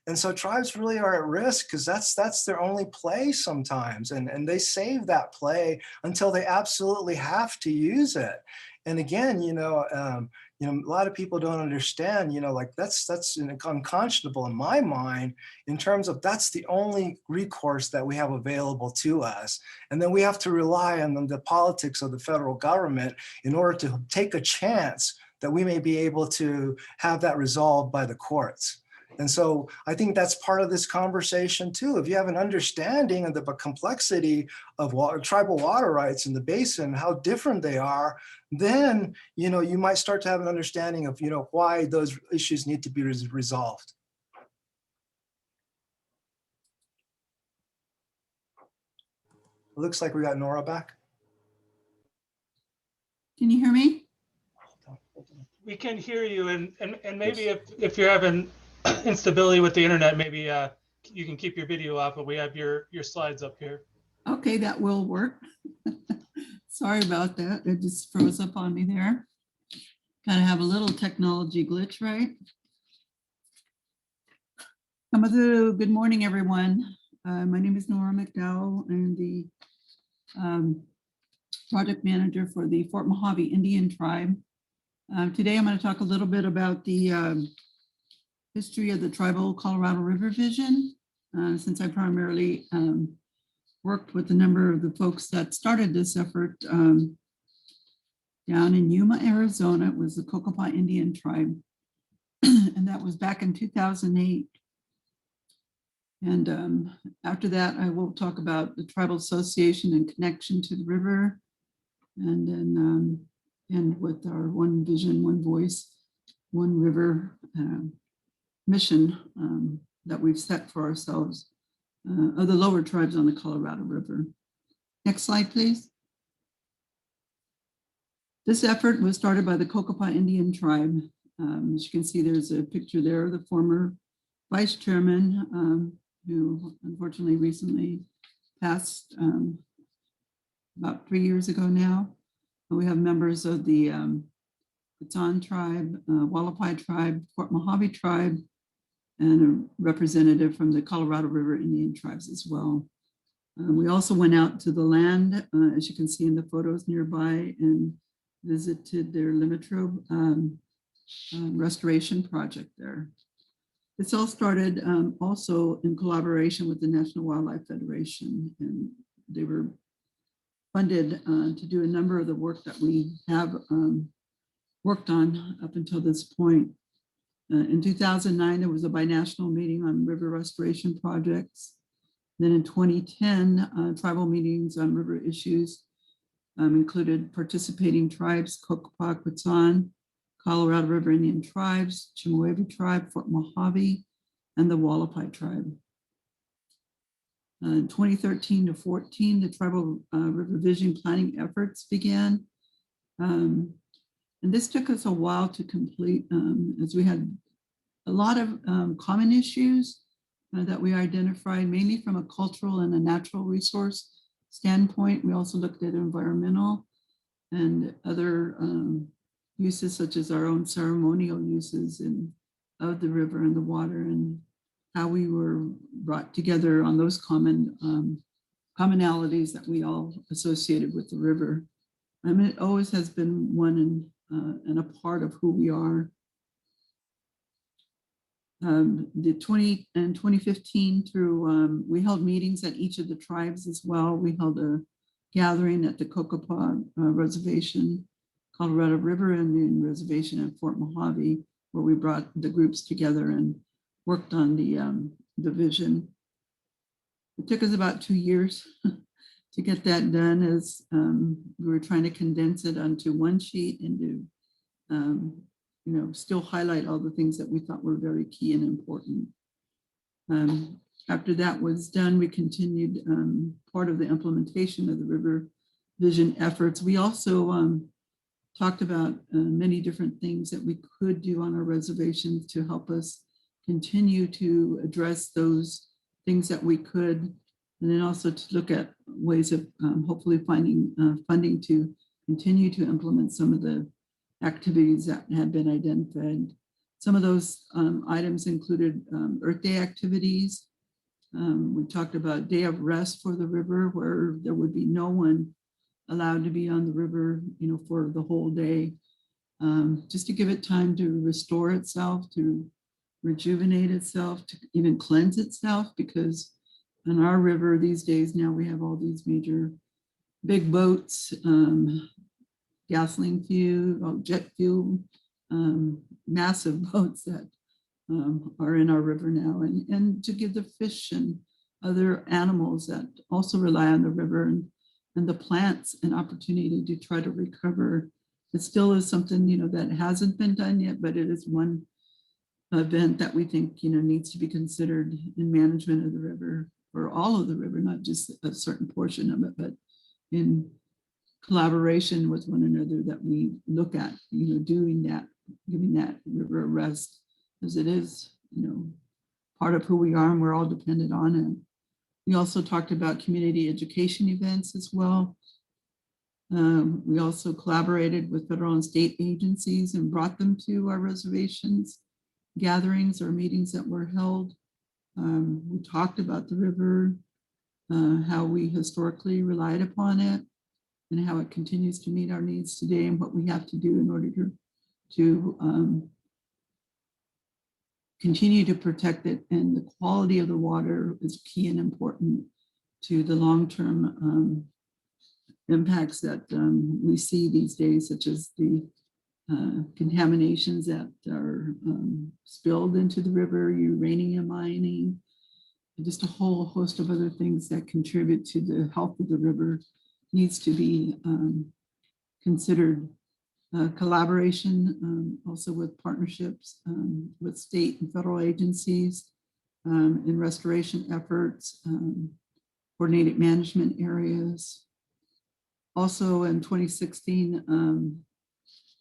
And so tribes really are at risk because that's their only play sometimes. And they save that play until they absolutely have to use it. And again, a lot of people don't understand, like that's unconscionable in my mind in terms of that's the only recourse that we have available to us. And then we have to rely on the politics of the federal government in order to take a chance that we may be able to have that resolved by the courts. And so I think that's part of this conversation too. If you have an understanding of the complexity of tribal water rights in the basin, how different they are, then, you might start to have an understanding of, why those issues need to be resolved. It looks like we got Nora back. Can you hear me? We can hear you, and maybe if you're having instability with the internet, maybe you can keep your video off, but we have your slides up here. Okay, that will work. Sorry about that. It just froze up on me there. Kind of have a little technology glitch, right? Good morning, everyone. My name is Nora McDowell. I'm the project manager for the Fort Mojave Indian Tribe. Today, I'm going to talk a little bit about the history of the Tribal Colorado River Vision, since I primarily worked with a number of the folks that started this effort down in Yuma, Arizona. It was the Cocopah Indian tribe, and that was back in 2008. And after that, I will talk about the Tribal Association and connection to the river, and then end with our One Vision, One Voice, One River mission that we've set for ourselves of the lower tribes on the Colorado River. Next slide, please. This effort was started by the Cocopah Indian tribe. As you can see, there's a picture there of the former vice chairman who unfortunately recently passed about 3 years ago now. And we have members of the Basin tribe, Wallapai tribe, Fort Mojave tribe, and a representative from the Colorado River Indian tribes as well. We also went out to the land, as you can see in the photos nearby, and visited their Limitrobe restoration project there. This all started also in collaboration with the National Wildlife Federation, and they were funded to do a number of the work that we have worked on up until this point. In 2009, there was a binational meeting on river restoration projects. Then in 2010, tribal meetings on river issues included participating tribes, Cocopah, Quetzan, Colorado River Indian tribes, Chemehuevi tribe, Fort Mojave, and the Wallapai tribe. In 2013 to 14, the Tribal River Vision planning efforts began. And this took us a while to complete, as we had a lot of common issues that we identified, mainly from a cultural and a natural resource standpoint. We also looked at environmental and other uses, such as our own ceremonial uses of the river and the water, and how we were brought together on those commonalities that we all associated with the river. I mean, it always has been one and a part of who we are. The 2015 through, we held meetings at each of the tribes as well. We held a gathering at the Cocopah Reservation, Colorado River Indian Reservation at Fort Mojave, where we brought the groups together and worked on the vision. It took us about 2 years to get that done, as we were trying to condense it onto one sheet and to, still highlight all the things that we thought were very key and important. After that was done, we continued part of the implementation of the river vision efforts. We also talked about many different things that we could do on our reservations to help us continue to address those things that we could, and then also to look at ways of hopefully finding funding to continue to implement some of the activities that had been identified. Some of those items included Earth Day activities. We talked about day of rest for the river, where there would be no one allowed to be on the river, for the whole day, just to give it time to restore itself, to rejuvenate itself, to even cleanse itself, because on our river these days now we have all these major big boats, gasoline fuel, jet fuel, massive boats that are in our river now, and to give the fish and other animals that also rely on the river and the plants an opportunity to try to recover. It still is something, that hasn't been done yet, but it is one event that we think, needs to be considered in management of the river, or all of the river, not just a certain portion of it, but in collaboration with one another, that we look at, doing that, giving that river a rest, because it is, part of who we are and we're all dependent on it. We also talked about community education events as well. We also collaborated with federal and state agencies and brought them to our reservations, gatherings or meetings that were held. We talked about the river, how we historically relied upon it, and how it continues to meet our needs today, and what we have to do in order to to continue to protect it, and the quality of the water is key and important to the long-term impacts that we see these days, such as the contaminations that are spilled into the river, uranium mining, and just a whole host of other things that contribute to the health of the river needs to be considered. Collaboration also with partnerships with state and federal agencies in restoration efforts, coordinated management areas. Also in 2016,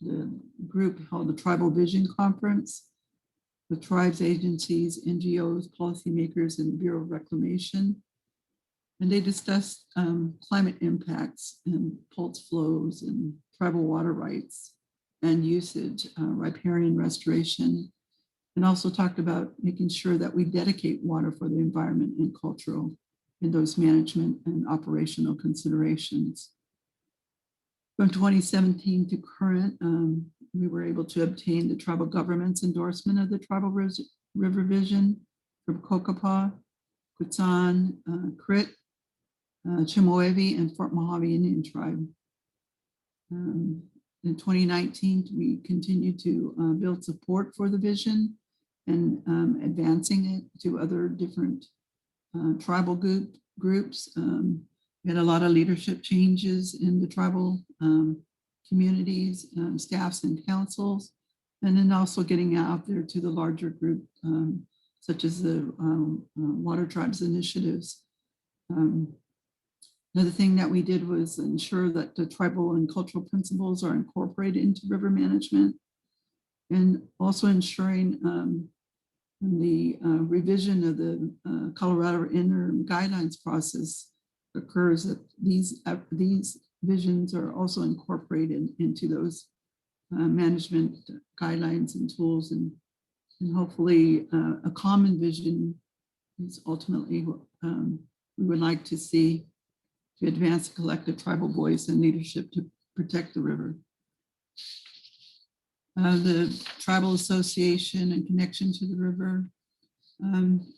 the group held the Tribal Vision Conference with tribes, agencies, NGOs, policymakers, and the Bureau of Reclamation. And they discussed climate impacts and pulse flows and tribal water rights and usage, riparian restoration, and also talked about making sure that we dedicate water for the environment and cultural in those management and operational considerations. From 2017 to current, we were able to obtain the tribal government's endorsement of the Tribal River Vision from Kokopah, Quechan, Crit, Chemehuevi, and Fort Mojave Indian Tribe. In 2019, we continued to build support for the vision and advancing it to other different tribal groups. We had a lot of leadership changes in the tribal communities, staffs and councils, and then also getting out there to the larger group, such as the Water Tribes initiatives. Another thing that we did was ensure that the tribal and cultural principles are incorporated into river management, and also ensuring the revision of the Colorado Interim Guidelines process occurs, that these visions are also incorporated into those management guidelines and tools, and hopefully a common vision is ultimately what we would like to see to advance collective tribal voice and leadership to protect the river. The tribal association and connection to the river,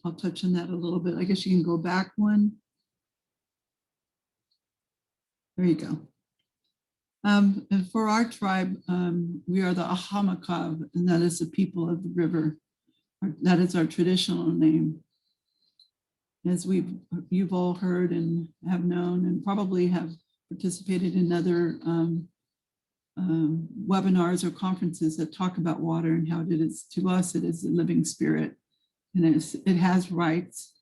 I'll touch on that a little bit. I guess you can go back one. There you go. And for our tribe, we are the AhaMakav, and that is the people of the river. That is our traditional name. As you've all heard and have known, and probably have participated in other webinars or conferences that talk about water and how it is to us, it is a living spirit, and it has rights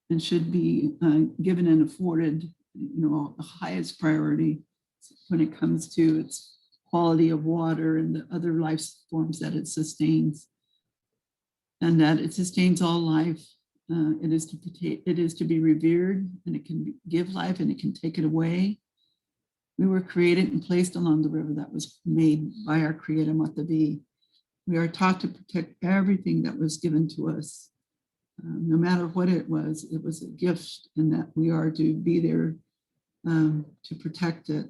and should be given and afforded, the highest priority when it comes to its quality of water and the other life forms that it sustains, and that it sustains all life. It is to be revered, and it can give life and it can take it away. We were created and placed along the river that was made by our creator, Matavi. We are taught to protect everything that was given to us. No matter what it was a gift, and that we are to be there to protect it.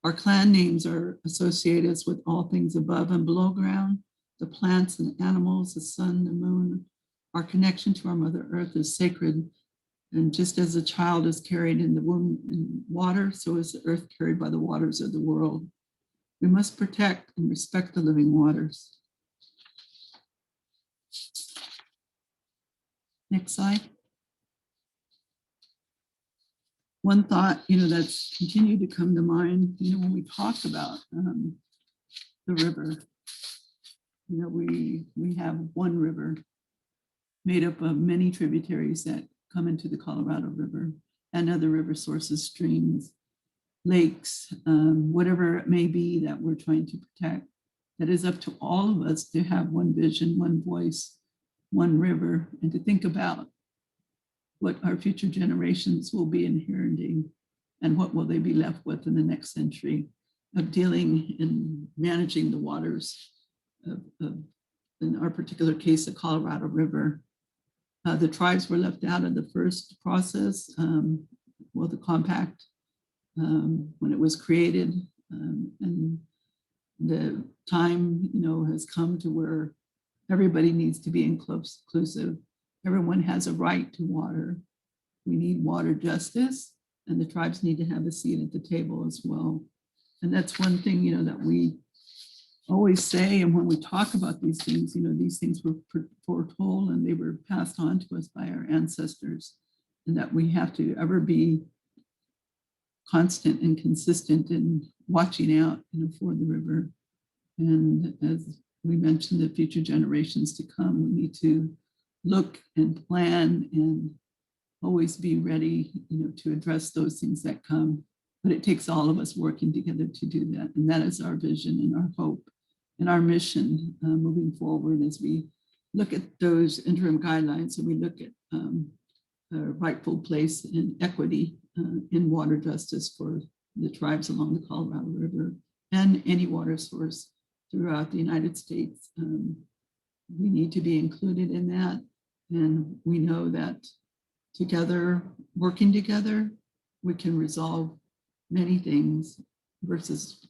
Our clan names are associated with all things above and below ground, the plants and animals, the sun, the moon. Our connection to our Mother Earth is sacred. And just as a child is carried in the womb in water, so is the earth carried by the waters of the world. We must protect and respect the living waters. Next slide. One thought, that's continued to come to mind, when we talk about the river, we have one river made up of many tributaries that come into the Colorado River and other river sources, streams, lakes, whatever it may be that we're trying to protect. That is up to all of us to have one vision, one voice, one river, and to think about what our future generations will be inheriting and what will they be left with in the next century of dealing and managing the waters of in our particular case, the Colorado River. The tribes were left out of the first process, the compact, when it was created. And the time, has come to where everybody needs to be inclusive. Everyone has a right to water. We need water justice, and the tribes need to have a seat at the table as well. And that's one thing, that we always say, and when we talk about these things were foretold and they were passed on to us by our ancestors, and that we have to ever be constant and consistent in watching out, for the river. And as we mentioned, the future generations to come, we need to look and plan and always be ready, to address those things that come. But it takes all of us working together to do that. And that is our vision and our hope and our mission moving forward as we look at those interim guidelines and we look at a rightful place in equity in water justice for the tribes along the Colorado River and any water source throughout the United States. We need to be included in that. And we know that together, working together, we can resolve many things versus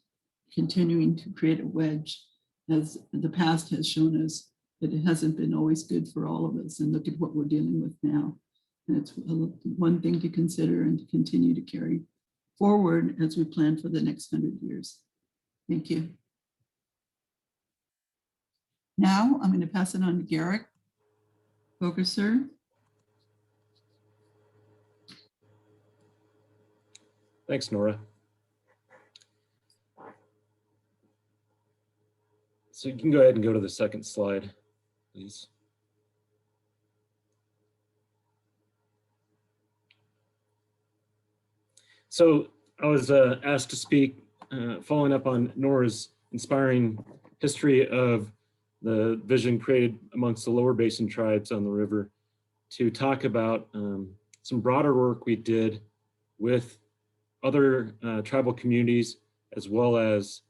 continuing to create a wedge, as the past has shown us that it hasn't been always good for all of us. And look at what we're dealing with now. And it's one thing to consider and to continue to carry forward as we plan for the next 100 years. Thank you. Now I'm going to pass it on to Garrit Voggesser. Thanks, Nora. So you can go ahead and go to the second slide, please. So I was asked to speak, following up on Nora's inspiring history of the vision created amongst the lower basin tribes on the river, to talk about some broader work we did with other tribal communities, as well as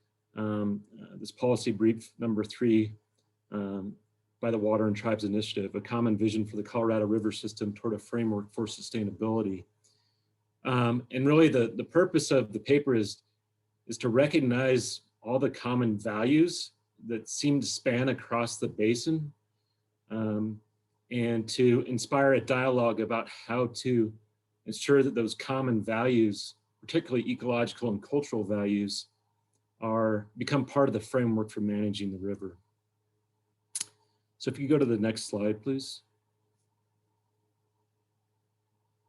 this policy brief number 3 by the Water and Tribes Initiative, a common vision for the Colorado River system toward a framework for sustainability. And really the purpose of the paper is to recognize all the common values that seem to span across the basin, and to inspire a dialogue about how to ensure that those common values, particularly ecological and cultural values, become part of the framework for managing the river. So if you go to the next slide, please.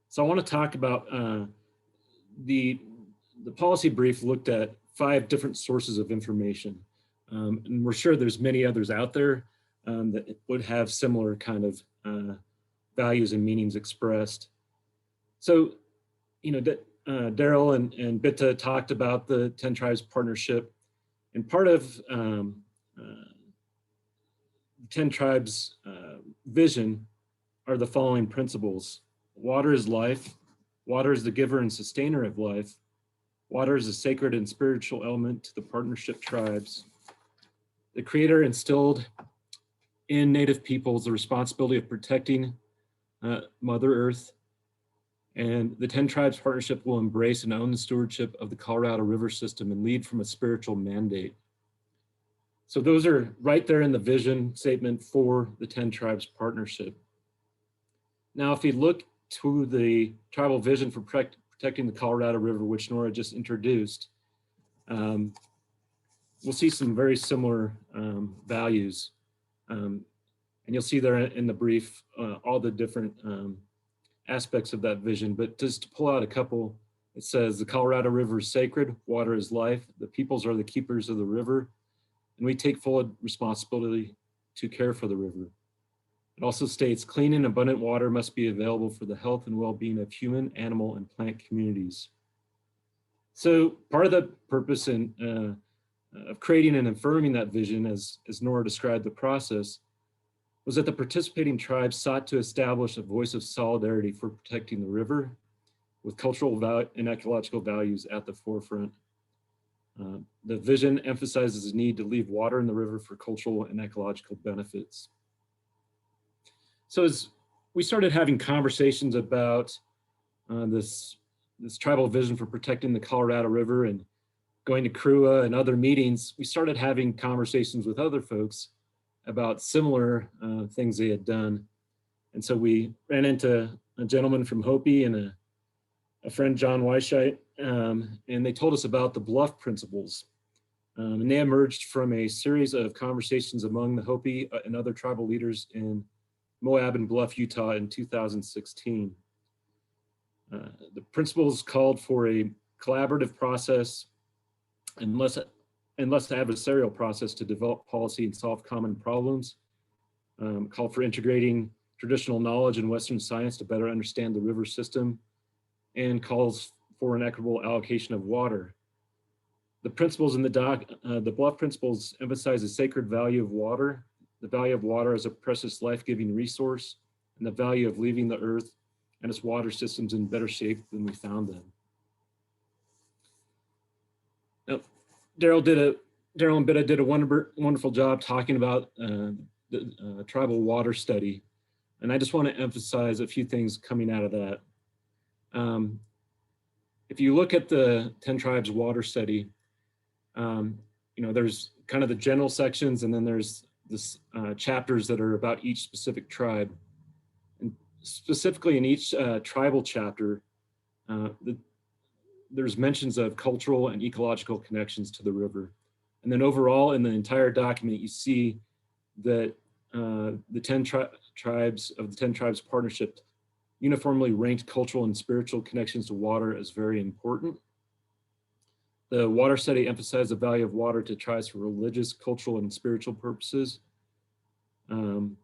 So I want to talk about the policy brief looked at 5 different sources of information. And we're sure there's many others out there that would have similar kind of values and meanings expressed. So, Daryl and Bidtah talked about the 10 Tribes Partnership, and part of 10 Tribes vision are the following principles. Water is life. Water is the giver and sustainer of life. Water is a sacred and spiritual element to the partnership tribes. The Creator instilled in Native peoples the responsibility of protecting Mother Earth, and the 10 Tribes Partnership will embrace and own the stewardship of the Colorado River system and lead from a spiritual mandate. So those are right there in the vision statement for the 10 Tribes Partnership. Now, if you look to the tribal vision for protecting the Colorado River, which Nora just introduced, we'll see some very similar values. And you'll see there in the brief all the different aspects of that vision. But just to pull out a couple, it says the Colorado River is sacred, water is life, the peoples are the keepers of the river, and we take full responsibility to care for the river. It also states clean and abundant water must be available for the health and well-being of human, animal, and plant communities. So part of the purpose of creating and affirming that vision, as Nora described the process, was that the participating tribes sought to establish a voice of solidarity for protecting the river, with cultural and ecological values at the forefront. The vision emphasizes the need to leave water in the river for cultural and ecological benefits. So as we started having conversations about this tribal vision for protecting the Colorado River and going to CRUA and other meetings, we started having conversations with other folks about similar things they had done. And so we ran into a gentleman from Hopi and a friend, John Weisheit, and they told us about the bluff principles. And they emerged from a series of conversations among the Hopi and other tribal leaders in Moab and Bluff, Utah in 2016. The principles called for a collaborative process and less adversarial process to develop policy and solve common problems, called for integrating traditional knowledge and Western science to better understand the river system, and calls for an equitable allocation of water. The principles in the Bluff principles emphasize the sacred value of water, the value of water as a precious life-giving resource, and the value of leaving the earth and its water systems in better shape than we found them. Now, Daryl and Bidtah did a wonderful job talking about the tribal water study, and I just want to emphasize a few things coming out of that. If you look at the 10 Tribes water study, there's kind of the general sections, and then there's this chapters that are about each specific tribe. And specifically in each tribal chapter, there's mentions of cultural and ecological connections to the river. And then overall in the entire document, you see that the 10 tribes of the 10 Tribes Partnership uniformly ranked cultural and spiritual connections to water as very important. The water study emphasized the value of water to tribes for religious, cultural, and spiritual purposes. And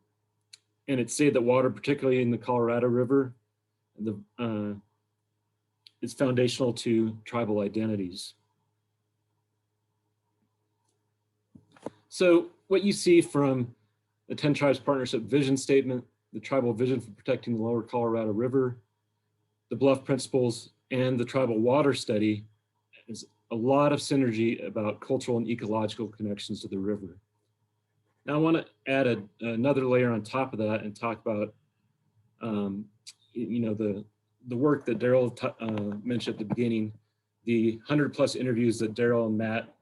it stated that water, particularly in the Colorado River, is foundational to tribal identities. So what you see from the 10 Tribes Partnership vision statement, the tribal vision for protecting the lower Colorado River, the Bluff principles, and the tribal water study is a lot of synergy about cultural and ecological connections to the river. Now I want to add another layer on top of that and talk about, the work that Daryl mentioned at the beginning, the 100+ interviews that Daryl and Matt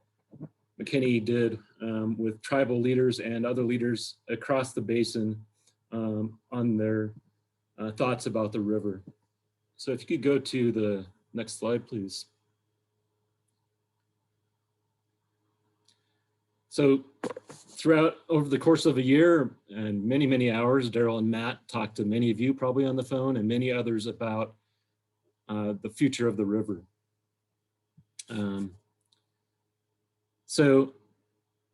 McKinney did with tribal leaders and other leaders across the basin on their thoughts about the river. So if you could go to the next slide, please. So over the course of a year and many, many hours, Daryl and Matt talked to many of you probably on the phone and many others about the future of the river. So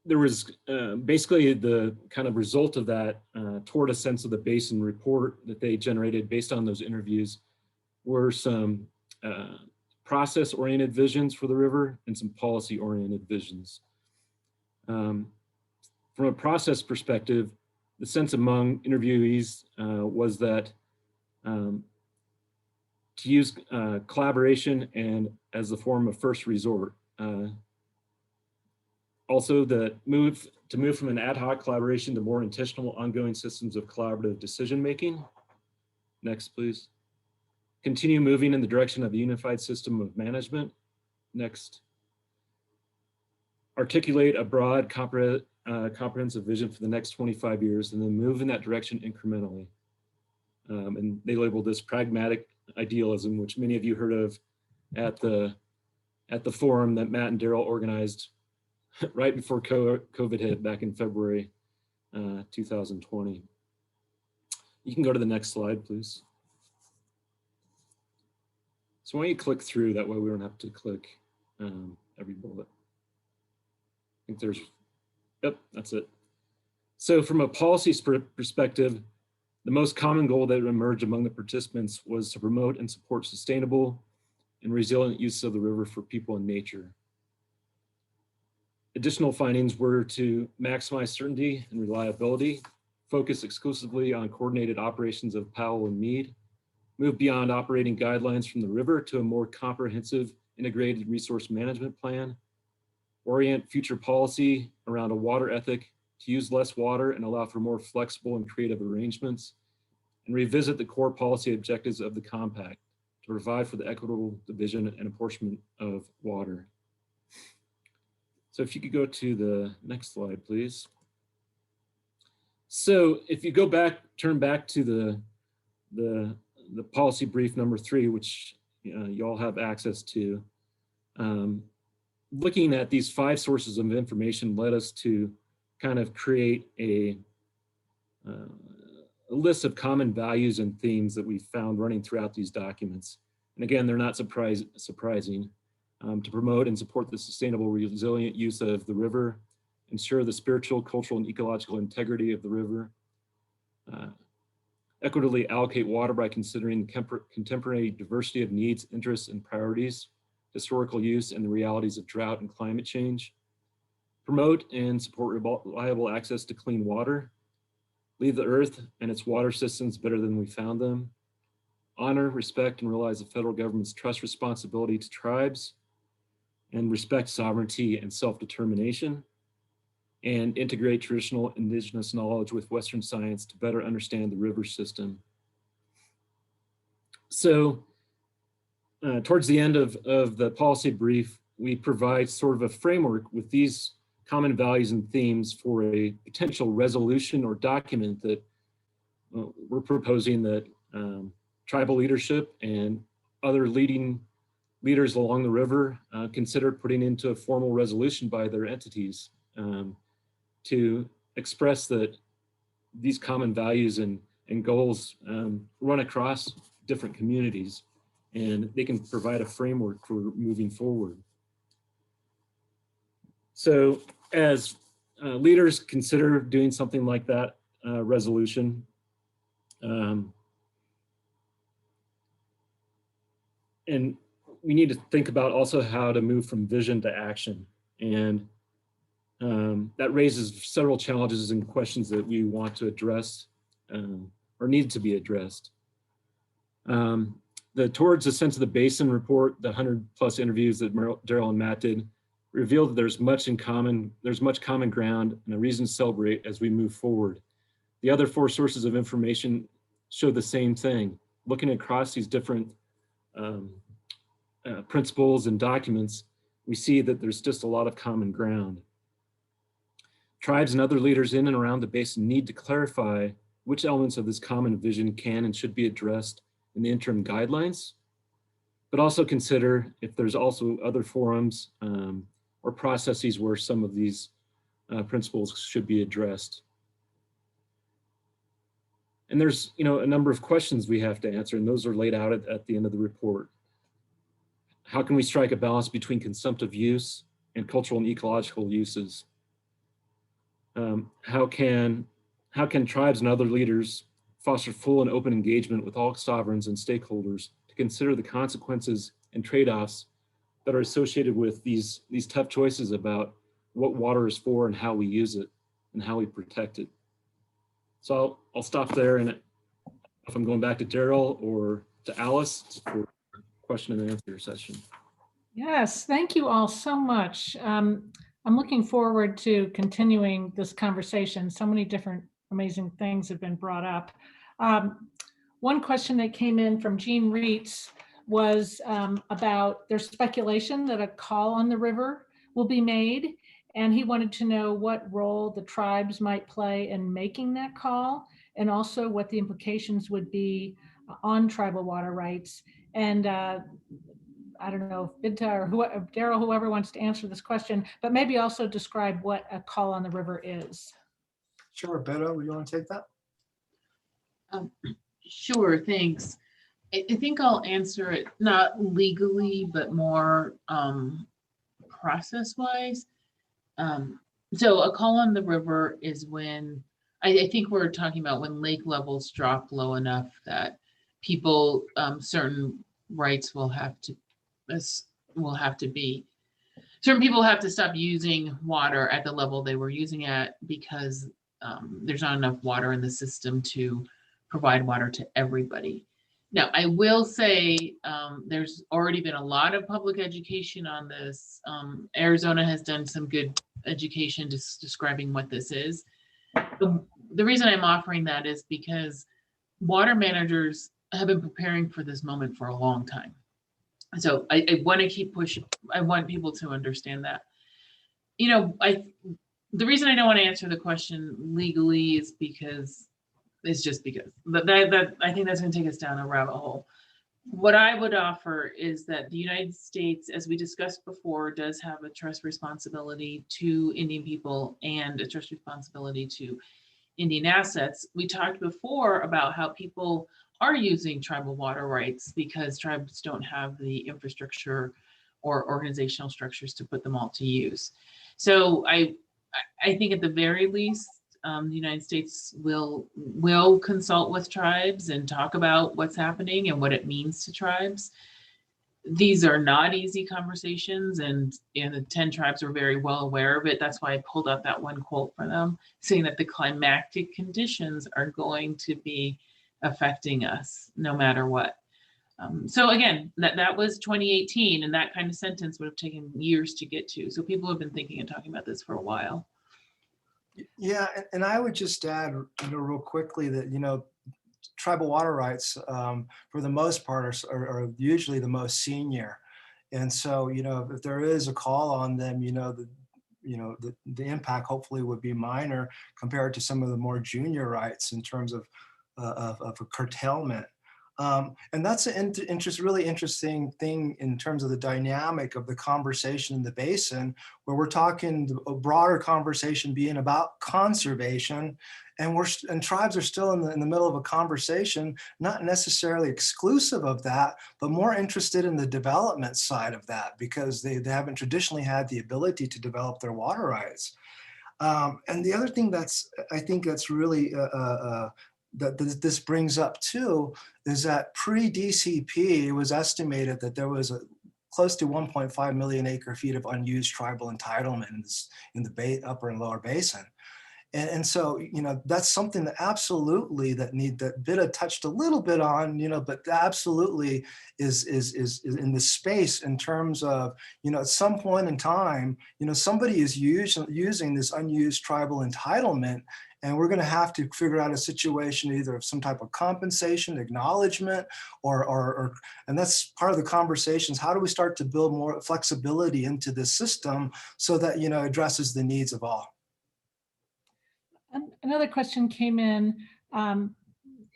there was basically the kind of result of that toward a sense of the basin report that they generated based on those interviews were some process-oriented visions for the river and some policy-oriented visions. From a process perspective, the sense among interviewees was that to use collaboration and as the form of first resort. Also, to move from an ad hoc collaboration to more intentional ongoing systems of collaborative decision-making. Next, please. Continue moving in the direction of a unified system of management. Next. Articulate a broad, comprehensive vision for the next 25 years and then move in that direction incrementally. And they labeled this pragmatic idealism, which many of you heard of at the forum that Matt and Daryl organized right before COVID hit back in February 2020. You can go to the next slide, please. So why don't you click through, that way we don't have to click every bullet. I think there's, yep, that's it. So from a policy perspective, the most common goal that emerged among the participants was to promote and support sustainable and resilient use of the river for people and nature. Additional findings were to maximize certainty and reliability, focus exclusively on coordinated operations of Powell and Meade, move beyond operating guidelines from the river to a more comprehensive integrated resource management plan, orient future policy around a water ethic to use less water and allow for more flexible and creative arrangements, and revisit the core policy objectives of the compact to provide for the equitable division and apportionment of water. So if you could go to the next slide, please. So if you go back, turn back to the policy brief number 3, which you all have access to. Looking at these 5 sources of information led us to kind of create a list of common values and themes that we found running throughout these documents. And again, they're not surprising. To promote and support the sustainable, resilient use of the river, ensure the spiritual, cultural, and ecological integrity of the river, equitably allocate water by considering contemporary diversity of needs, interests, and priorities, historical use, and the realities of drought and climate change, promote and support reliable access to clean water, leave the earth and its water systems better than we found them, honor, respect, and realize the federal government's trust responsibility to tribes, and respect sovereignty and self-determination, and integrate traditional indigenous knowledge with Western science to better understand the river system. So towards the end of the policy brief, we provide sort of a framework with these common values and themes for a potential resolution or document that we're proposing that tribal leadership and other leaders along the river consider putting into a formal resolution by their entities to express that these common values and goals run across different communities, and they can provide a framework for moving forward. So as leaders consider doing something like that resolution, and we need to think about also how to move from vision to action. And that raises several challenges and questions that we want to address or need to be addressed. The Towards the Sense of the Basin report, the 100+ interviews that Daryl and Matt did, revealed that there's much common ground and a reason to celebrate as we move forward. The other 4 sources of information show the same thing. Looking across these different principles and documents, we see that there's just a lot of common ground. Tribes and other leaders in and around the basin need to clarify which elements of this common vision can and should be addressed in the interim guidelines, but also consider if there's also other forums or processes where some of these principles should be addressed. And there's a number of questions we have to answer, and those are laid out at the end of the report. How can we strike a balance between consumptive use and cultural and ecological uses? How can tribes and other leaders foster full and open engagement with all sovereigns and stakeholders to consider the consequences and trade-offs that are associated with these tough choices about what water is for and how we use it and how we protect it? So I'll stop there, and if I'm going back to Daryl or to Alice for question and answer session. Yes, thank you all so much. I'm looking forward to continuing this conversation. So many different amazing things have been brought up. One question that came in from Jean Reitz was about there's speculation that a call on the river will be made, and he wanted to know what role the tribes might play in making that call, and also what the implications would be on tribal water rights. And I don't know if Bidtah or Daryl, whoever wants to answer this question, but maybe also describe what a call on the river is. Sure, Bidtah, would you want to take that? Sure, thanks. I think I'll answer it not legally, but more process-wise. So a call on the river is when, I think we're talking about when lake levels drop low enough that people, certain rights will have to be, certain people have to stop using water at the level they were using at because there's not enough water in the system to provide water to everybody. Now, I will say there's already been a lot of public education on this. Arizona has done some good education describing what this is. The reason I'm offering that is because water managers have been preparing for this moment for a long time. So I want to keep pushing. I want people to understand that. you know, the reason I don't want to answer the question legally is because it's just because, but that I think that's going to take us down a rabbit hole. What I would offer is that the United States, as we discussed before, does have a trust responsibility to Indian people and a trust responsibility to Indian assets. We talked before about how people are using tribal water rights because tribes don't have the infrastructure or organizational structures to put them all to use. So I think at the very least, the United States will consult with tribes and talk about what's happening and what it means to tribes. These are not easy conversations, and the 10 tribes are very well aware of it. That's why I pulled up that one quote for them, saying that the climatic conditions are going to be affecting us no matter what. So again, that was 2018, and that kind of sentence would have taken years to get to. So people have been thinking and talking about this for a while. Yeah, and I would just add, real quickly that, tribal water rights, for the most part, are usually the most senior. And so, if there is a call on them, the impact hopefully would be minor compared to some of the more junior rights in terms of a curtailment. And that's an really interesting thing in terms of the dynamic of the conversation in the basin, where we're talking a broader conversation being about conservation, and tribes are still in the middle of a conversation, not necessarily exclusive of that, but more interested in the development side of that because they haven't traditionally had the ability to develop their water rights. And the other thing I think that's really that this brings up too is that pre-DCP, it was estimated that there was close to 1.5 million acre feet of unused tribal entitlement in the upper and lower basin. And so, that's something that absolutely that Bidtah touched a little bit on, but absolutely is in the space in terms of, at some point in time, somebody is using this unused tribal entitlement, and we're going to have to figure out a situation either of some type of compensation, acknowledgement, and that's part of the conversations. How do we start to build more flexibility into this system so that, addresses the needs of all? Another question came in.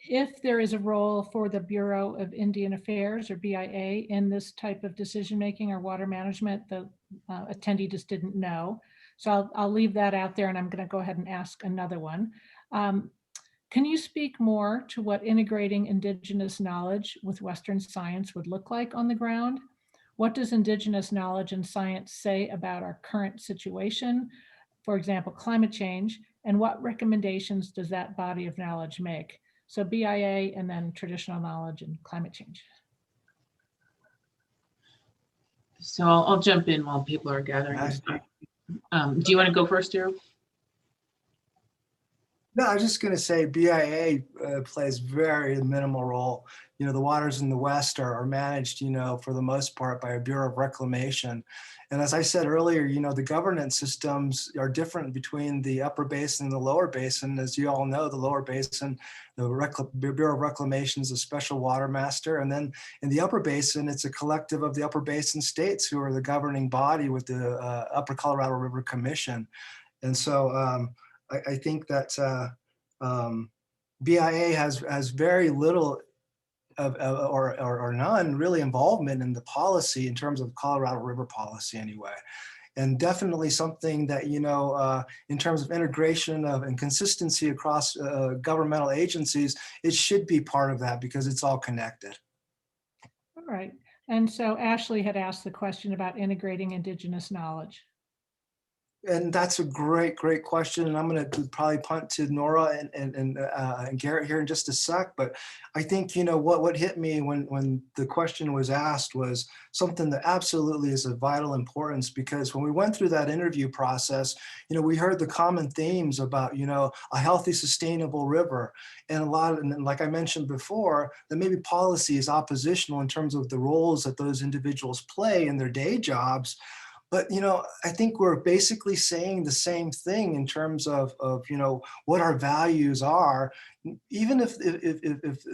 If there is a role for the Bureau of Indian Affairs, or BIA, in this type of decision-making or water management, the attendee just didn't know. So I'll leave that out there, and I'm going to go ahead and ask another one. Can you speak more to what integrating Indigenous knowledge with Western science would look like on the ground? What does Indigenous knowledge and science say about our current situation, for example, climate change, and what recommendations does that body of knowledge make? So BIA and then traditional knowledge and climate change. So I'll jump in while people are gathering. Do you want to go first, Daryl? No, I was just going to say BIA plays very minimal role. The waters in the West are managed, for the most part by a Bureau of Reclamation. And as I said earlier, the governance systems are different between the upper basin and the lower basin. As you all know, the lower basin, the Bureau of Reclamation is a special water master. And then in the upper basin, it's a collective of the upper basin states who are the governing body with the Upper Colorado River Commission. And so I think that BIA has very little or none really involvement in the policy in terms of Colorado River policy anyway. And definitely something that, in terms of integration and consistency across governmental agencies, it should be part of that because it's all connected. All right. And so Ashley had asked the question about integrating Indigenous knowledge. And that's a great question. And I'm going to probably punt to Nora and Garrit here in just a sec. But I think, what hit me when the question was asked was something that absolutely is of vital importance, because when we went through that interview process, we heard the common themes about, a healthy, sustainable river, and like I mentioned before, that maybe policy is oppositional in terms of the roles that those individuals play in their day jobs. But, I think we're basically saying the same thing in terms of what our values are, even if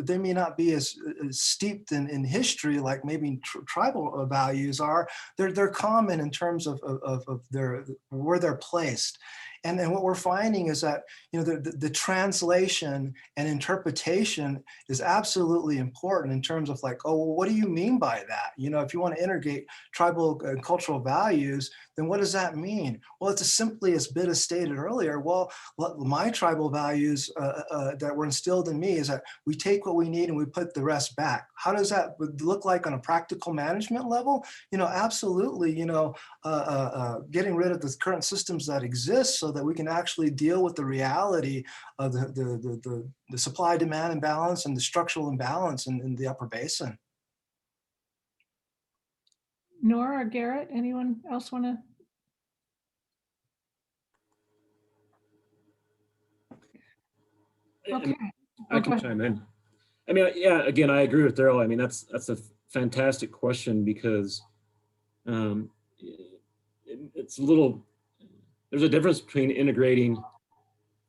they may not be as steeped in history, like maybe tribal values are, they're common in terms of their where they're placed. And then what we're finding is that, the translation and interpretation is absolutely important in terms of like, oh, well, what do you mean by that? If you want to integrate tribal and cultural values, then what does that mean? Well, it's as simply as Bidtah stated earlier. Well, my tribal values that were instilled in me is that we take what we need and we put the rest back. How does that look like on a practical management level? Absolutely, getting rid of the current systems that exist so that we can actually deal with the reality of the supply-demand imbalance and the structural imbalance in the upper basin. Nora or Garrett, anyone else want to? Okay. I can chime in. I mean, yeah, again, I agree with Daryl. I mean, that's a fantastic question because it's a little, there's a difference between integrating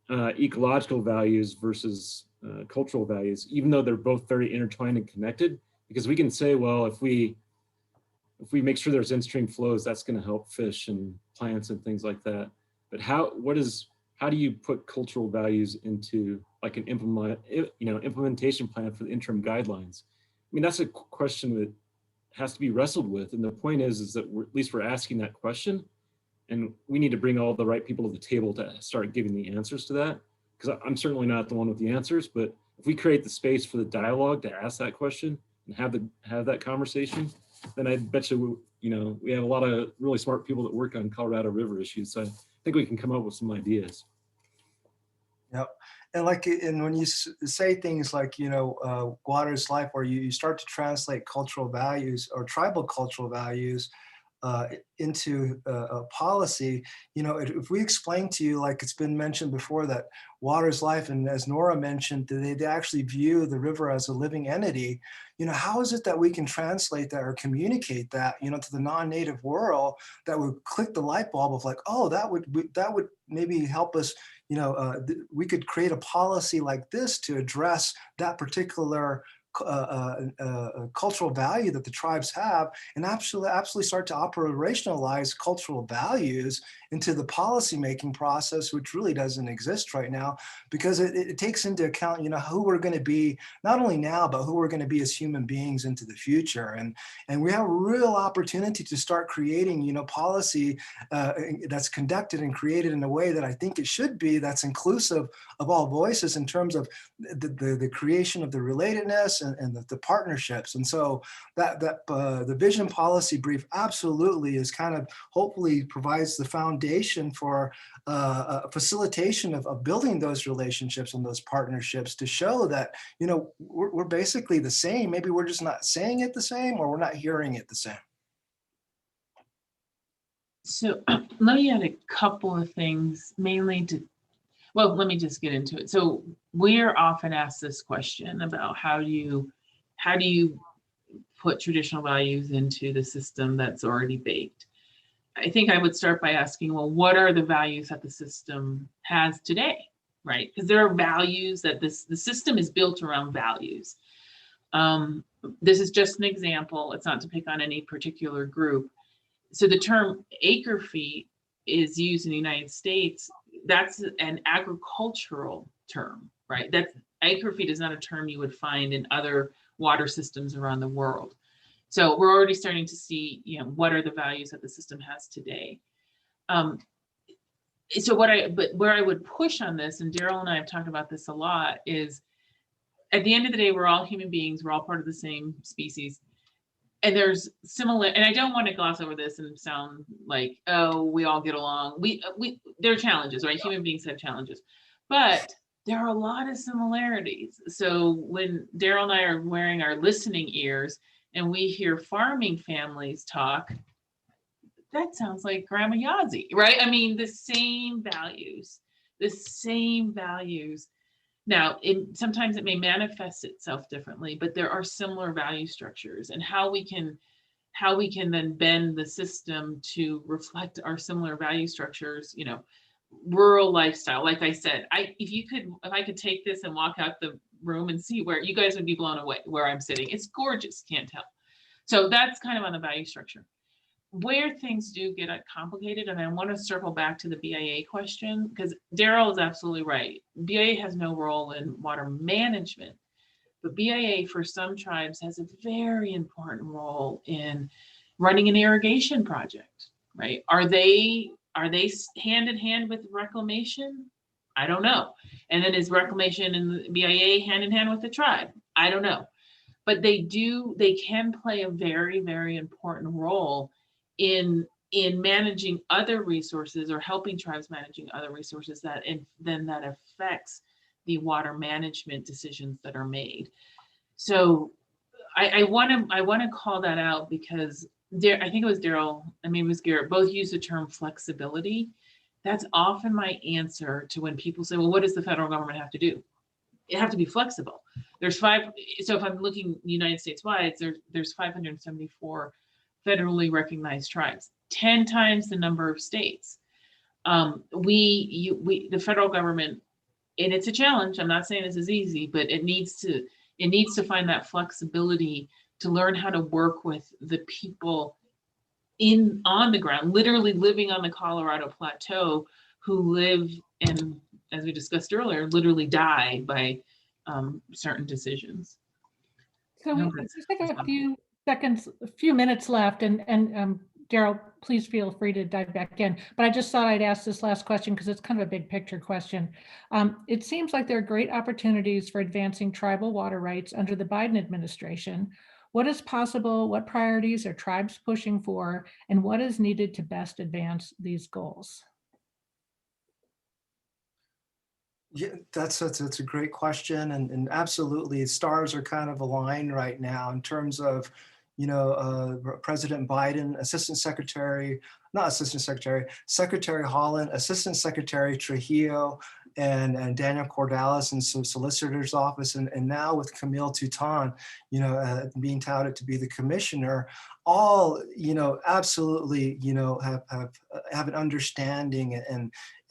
ecological values versus cultural values, even though they're both very intertwined and connected, because we can say, well, if we make sure there's in-stream flows, that's going to help fish and plants and things like that. But how do you put cultural values into like an implementation plan for the interim guidelines? I mean, that's a question that has to be wrestled with. And the point is that at least we're asking that question, and we need to bring all the right people to the table to start giving the answers to that. Because I'm certainly not the one with the answers, but if we create the space for the dialogue to ask that question and have that conversation, then I bet you, we have a lot of really smart people that work on Colorado River issues. So I think we can come up with some ideas. Yep. And when you say things like, water is life, or you start to translate cultural values or tribal cultural values into a policy, if we explain to you, like it's been mentioned before, that water is life, and as Nora mentioned, they actually view the river as a living entity, how is it that we can translate that or communicate that, to the non-native world, that would click the light bulb of like, oh, that would maybe help us, we could create a policy like this to address that particular cultural value that the tribes have, and absolutely start to operationalize cultural values into the policy-making process, which really doesn't exist right now, because it takes into account, who we're going to be, not only now, but who we're going to be as human beings into the future. And we have a real opportunity to start creating, policy that's conducted and created in a way that I think it should be, that's inclusive of all voices in terms of the creation of the relatedness and the partnerships. And so the vision policy brief absolutely is kind of, hopefully provides the foundation for facilitation of building those relationships and those partnerships to show that, we're basically the same. Maybe we're just not saying it the same, or we're not hearing it the same. So let me add a couple of things, mainly let me just get into it. So we're often asked this question about how do you put traditional values into the system that's already baked? I think I would start by asking, well, what are the values that the system has today, right? Because there are values that the system is built around values. This is just an example. It's not to pick on any particular group. So the term acre feet is used in the United States. That's an agricultural term, right? That's acre feet is not a term you would find in other water systems around the world. So we're already starting to see, what are the values that the system has today. So where I would push on this, and Daryl and I have talked about this a lot, is at the end of the day, we're all human beings. We're all part of the same species. And there's similar, and I don't want to gloss over this and sound like, oh, we all get along. There are challenges, right? Human beings have challenges, but there are a lot of similarities. So when Daryl and I are wearing our listening ears and we hear farming families talk, that sounds like Grandma Yazzie, right? I mean, the same values. Now, sometimes it may manifest itself differently, but there are similar value structures, and how we can then bend the system to reflect our similar value structures, rural lifestyle. Like I said, if I could take this and walk out the room and see where you guys would be blown away where I'm sitting. It's gorgeous, can't tell. So that's kind of on the value structure. Where things do get complicated, and I want to circle back to the BIA question, because Daryl is absolutely right. BIA has no role in water management, but BIA for some tribes has a very important role in running an irrigation project, right? Are they hand in hand with reclamation? I don't know. And then is reclamation and the BIA hand in hand with the tribe? I don't know. But they can play a very, very important role in managing other resources or helping tribes managing other resources that affects the water management decisions that are made. So I want to call that out because I think it was Daryl, I mean, it was Garrett, both used the term flexibility. That's often my answer to when people say, well, what does the federal government have to do? It have to be flexible. There's so if I'm looking United States wide, there's 574 federally recognized tribes, 10 times the number of states. The federal government, and it's a challenge. I'm not saying this is easy, but it needs to find that flexibility to learn how to work with the people on the ground, literally living on the Colorado Plateau, who live and, as we discussed earlier, literally die by certain decisions. So we just have a few seconds, a few minutes left, and Daryl, please feel free to dive back in. But I just thought I'd ask this last question because it's kind of a big picture question. It seems like there are great opportunities for advancing tribal water rights under the Biden administration. What is possible? What priorities are tribes pushing for? And what is needed to best advance these goals? Yeah, that's a great question, and absolutely, stars are kind of aligned right now in terms of, President Biden, Secretary Holland, Assistant Secretary Trujillo, and Daniel Cordalis in some solicitor's office, and now with Camille Touton, being touted to be the commissioner, all, absolutely, have an understanding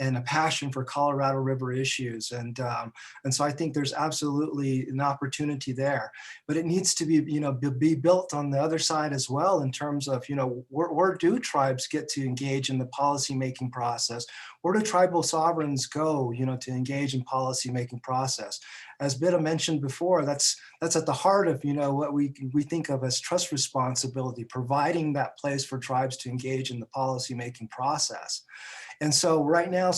and a passion for Colorado River issues. And so I think there's absolutely an opportunity there, but it needs to be built on the other side as well, in terms of, where do tribes get to engage in the policymaking process? Where do tribal sovereigns go, to engage in policymaking process? As Bidtah mentioned before, that's at the heart of, what we think of as trust responsibility, providing that place for tribes to engage in the policymaking process. And so right now,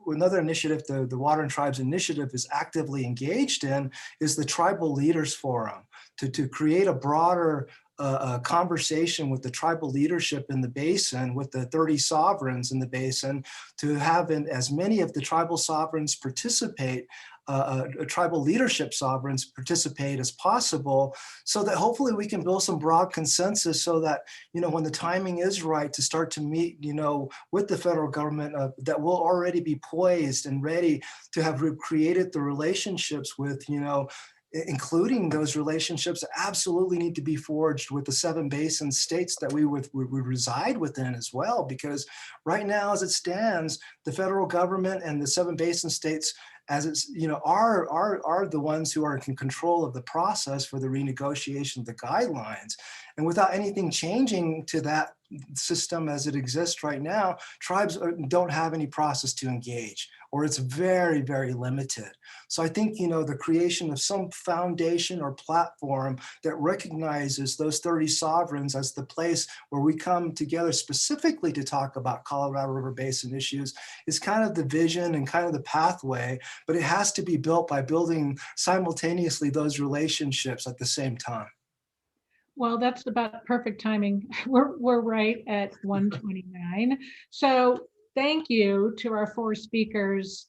another initiative, the Water and Tribes Initiative is actively engaged in, is the Tribal Leaders Forum, to create a broader conversation with the tribal leadership in the basin, with the 30 sovereigns in the basin, to have as many of the tribal sovereigns participate, tribal leadership sovereigns participate as possible, so that hopefully we can build some broad consensus, so that, when the timing is right to start to meet, with the federal government, that will already be poised and ready to have created the relationships with, including those relationships that absolutely need to be forged with the 7 basin states that we would reside within as well. Because right now, as it stands, the federal government and the 7 basin states, as it's, are the ones who are in control of the process for the renegotiation of the guidelines. And without anything changing to that system as it exists right now, tribes don't have any process to engage, or it's very, very limited. So I think, the creation of some foundation or platform that recognizes those 30 sovereigns as the place where we come together specifically to talk about Colorado River Basin issues is kind of the vision and kind of the pathway, but it has to be built by building simultaneously those relationships at the same time. Well, that's about perfect timing. We're right at 1:29. So thank you to our 4 speakers.